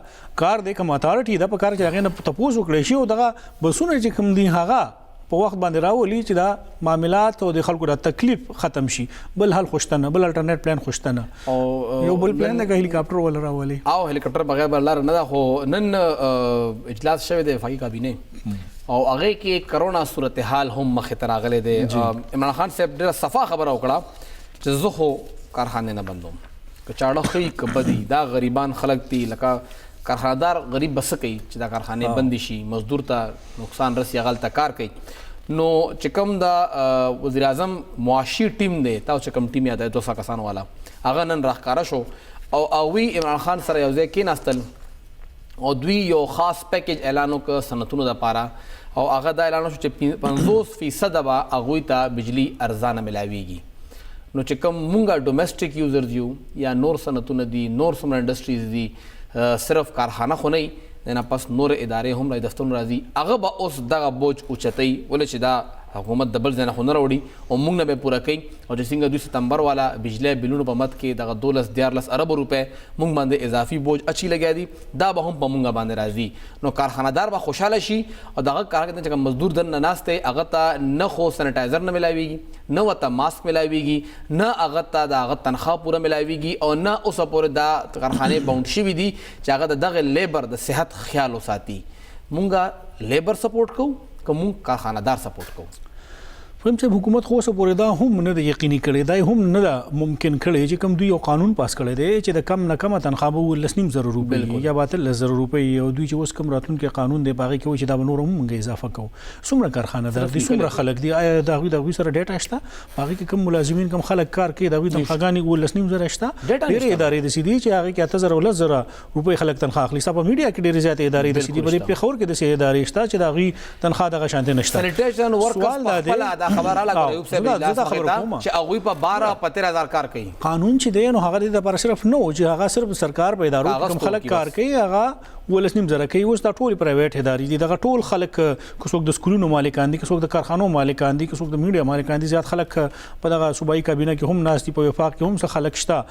کار دی کوم اتارټي دا په کار چې هغه نه تپوس وکړي شي او دغه بسونه چې کوم دی هغه په وخت باندې راولي چې دا معاملات او د خلکو د تکلیف ختم شي بل حل خوشتنه بل الټرنیټ پلان خوشتنه او یو بل پلان د هلیکاپټر ول راولي او هلیکاپټر بغیر بل لار نه دا خو نن اجلاس شوی دی وفاقي کابینه او هغه کې کرونا صورتحال هم مخې ته راغلی دی عمران خان صاحب ډېره صفا خبره وکړه چې زه خو کارخانې نه بندوم که چاړه ښي که بدي دا غریبان خلک دي لکه کارخانهدار غریب به څه کوي چې دا کارخانې بندې شي مزدور ته نقصان رسي هغه ته کار کوي نو چې کوم د وزیر اعظم معاشي ټیم دی تاسو چې کوم ټیم یاد 200 کسانو والا هغه نن راښکاره شو او هغوی عمران خان سره یو ځای کېناستل او دوی یو خاص پیکیج اعلان وکړ صنعتونو دپاره او هغه دا اعلان وشو چې 50% به هغوی ته بجلی ارزانه ملاویږي نو چې کوم مونږه ډومestic یوزرز یو یا نور صنعتونه دي نور څومره انډسټریز دي صرف کارخانه خو نه نه پس نور ادارې هم راځي دفترونه راځي هغه به اوس دغه بوج اوچتوي ولې چې دا حکومت د بل ځای نه خو نه راوړي او موږ نه به پوره کوي او چې څنګه 2 سپتمبر والا بجلی بلونو په مد کې دغه 12-14 ارب روپۍ موږ باندې اضافي بوج اچي لګیا دي دا به هم په موږ باندې راځي نو کارخانهدار به خوشحاله شي او دغه کارګر چې مزدور دننه ناست دی هغه ته نه خو سینیټایزر نه ملاویږي نه ورته ماسک ملاویږي نه هغه ته د هغه تنخواه پوره ملاویږي او نه اوسه پورې دا کارخانې باونډ شوي دي چې هغه د دغه لیبر د صحت خیال وساتي مونږ لیبر سپورټ کوو که مونږ کارخانهدار سپورټ کوو فهم چې حکومت خو سره پورې دا هم نه د یقیني کړي دا هم نه ممکن کړي چې کوم دوی یو قانون پاس کړي دی چې د کم نه کم تنخواه به 19,000 روپۍ یا 13,000 روپۍ او دوی چې اوس کوم راتلونکي قانون دی باغې کې چې دا نور هم موږ اضافه کوو څومره کارخانه ده د څومره خلک دي آیا دا غوي سره ډیټا شته باغې کې کوم ملازمین کوم خلک کار کوي دا غوي تنخواهګانی 19,000 شته ډېرې ادارې د سیدي چې هغه کې 8,000 او 10,000 روپۍ خلک تنخواه اخلي صاحب میډیا کې ډېرې زیاتې ادارې د سیدي په خور کې د سي ادارې شته چې دا غوي تنخواه دغه شانته نشته سینیټیشن ورکرز په خپل دا خبره لا کوي چې هغه په 12-13,000 کار کوي قانون چې دی نو هغه د لپاره صرف نو چې هغه صرف سرکار په ادارو کوم خلک کار کوي هغه 19,000 کوي اوس دا ټول پرایویټ ادارې دي دغه ټول خلک کوڅوک د سکولونو مالکان دي کوڅوک د کارخانو مالکان دي کوڅوک د میډیا مالکان دي زیات خلک په دغه صوبایي کابینه کې هم ناس دي په وفاق کې هم څه خلک شته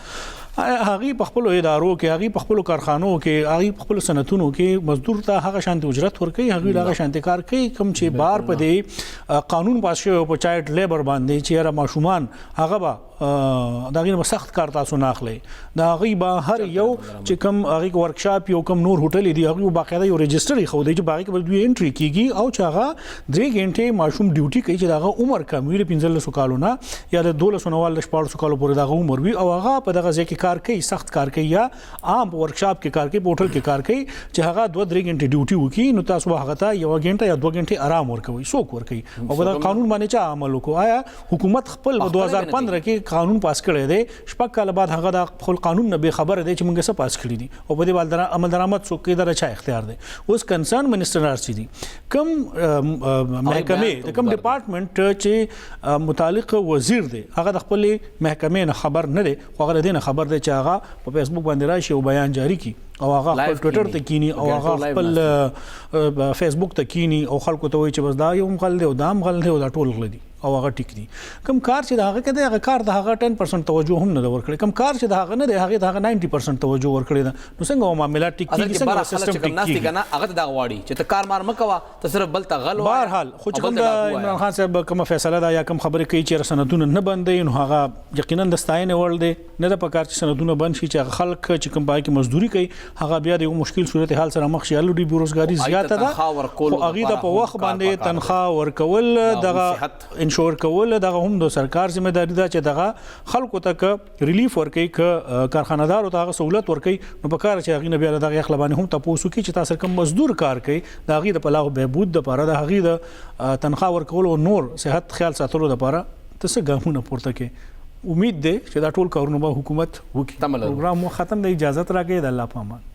هغه په خپل ادارو کې هغه په خپل کارخانو کې هغه په خپل صنعتونو کې مزدور ته هغه شانتي اجرت ورکوي هغه هغه شانتي کار کوي کوم چې بار په دې قانون پاس شوی په چایلډ لیبر باندې چې را ماشومان هغه به دا غیر سخت کار تاسو نه اخلي دا غي به هر یو چې کوم هغه ورکشاپ یو کوم نور هوټل دی هغه باقاعده یو ريجستري خو دی چې باغې کې دوی انټري کیږي او چې هغه 3 غنټه ماشوم ډیوټي کوي چې دا عمر کم وي 15 کالو نه یا د 12 نوال 14 کالو پورې دا عمر وي او هغه په دغه ځکه کار کوي سخت کار کوي یا عام ورکشاپ کې کار کوي هوټل کې کار کوي چې هغه 2-3 غنټه ډیوټي وکي نو تاسو هغه ته یو غنټه یا 2 غنټه آرام ورکوي څوک ورکوي او دا قانون باندې چا عمل وکړي آیا حکومت خپل 2015 کې قانون پاس کړی دی شپږ کال بعد هغه د خپل قانون نه به خبر دی چې موږ څه پاس کړی دي او په دې باندې عمل درآمد څوک کې درچا اختیار دی اوس کنسرن منسٹر آرسی دی کم محکمه د کم ډپارټمنټ چې متعلق وزیر دی هغه د خپل محکمې نه خبر نه دی خو هغه دې نه خبر دی چې هغه په فیسبوک باندې راشي او بیان جاری کی او هغه خپل ټوئیټر ته کینی او هغه خپل فیسبوک ته کینی او خلکو ته وایي چې بس دا یو غل دی او دا غل دی او دا ټول غل دي او هغه ټیک دي کوم کار چې دا هغه کده هغه کار د هغه 10% توجه هم نه ورکړي کوم کار چې دا هغه نه دی هغه د هغه 90% توجه ورکړي نو څنګه معاملات ټیک کیږي څنګه سیستم ټیک کیږي کنه هغه دا غواړي چې ته کار مار مکوا ته صرف بل ته غل بهر حال خو چې کوم د عمران خان صاحب کوم فیصله دا یا کوم خبره کوي چې سندونه نه بندي نو هغه یقینا د ستاینه ورل دي نه د پکار چې سندونه بند شي چې خلک چې کوم پای کې مزدوري کوي هغه بیا د یو مشکل صورت حال سره مخ شي الوډي بیروزګاری زیاته ده او هغه د په وخت باندې تنخواه ورکول دغه انشور کول دغه هم د سرکار ذمہ داری ده چې دغه خلکو ته ریلیف ورکړي ک کارخانه‌دار او دغه سہولت ورکړي نو په کار چې هغه نه بیا دغه خلبانه هم تاسو کې چې تاسو کوم مزدور کار کوي دغه د پلاغ بهبود د لپاره د هغه د تنخواه ورکول او نور صحت خیال ساتلو د لپاره تاسو ګامونه پورته کې امید ده چې دا ټول کارونه به حکومت وکړي پروګرام ختم د اجازه راکې د الله پامان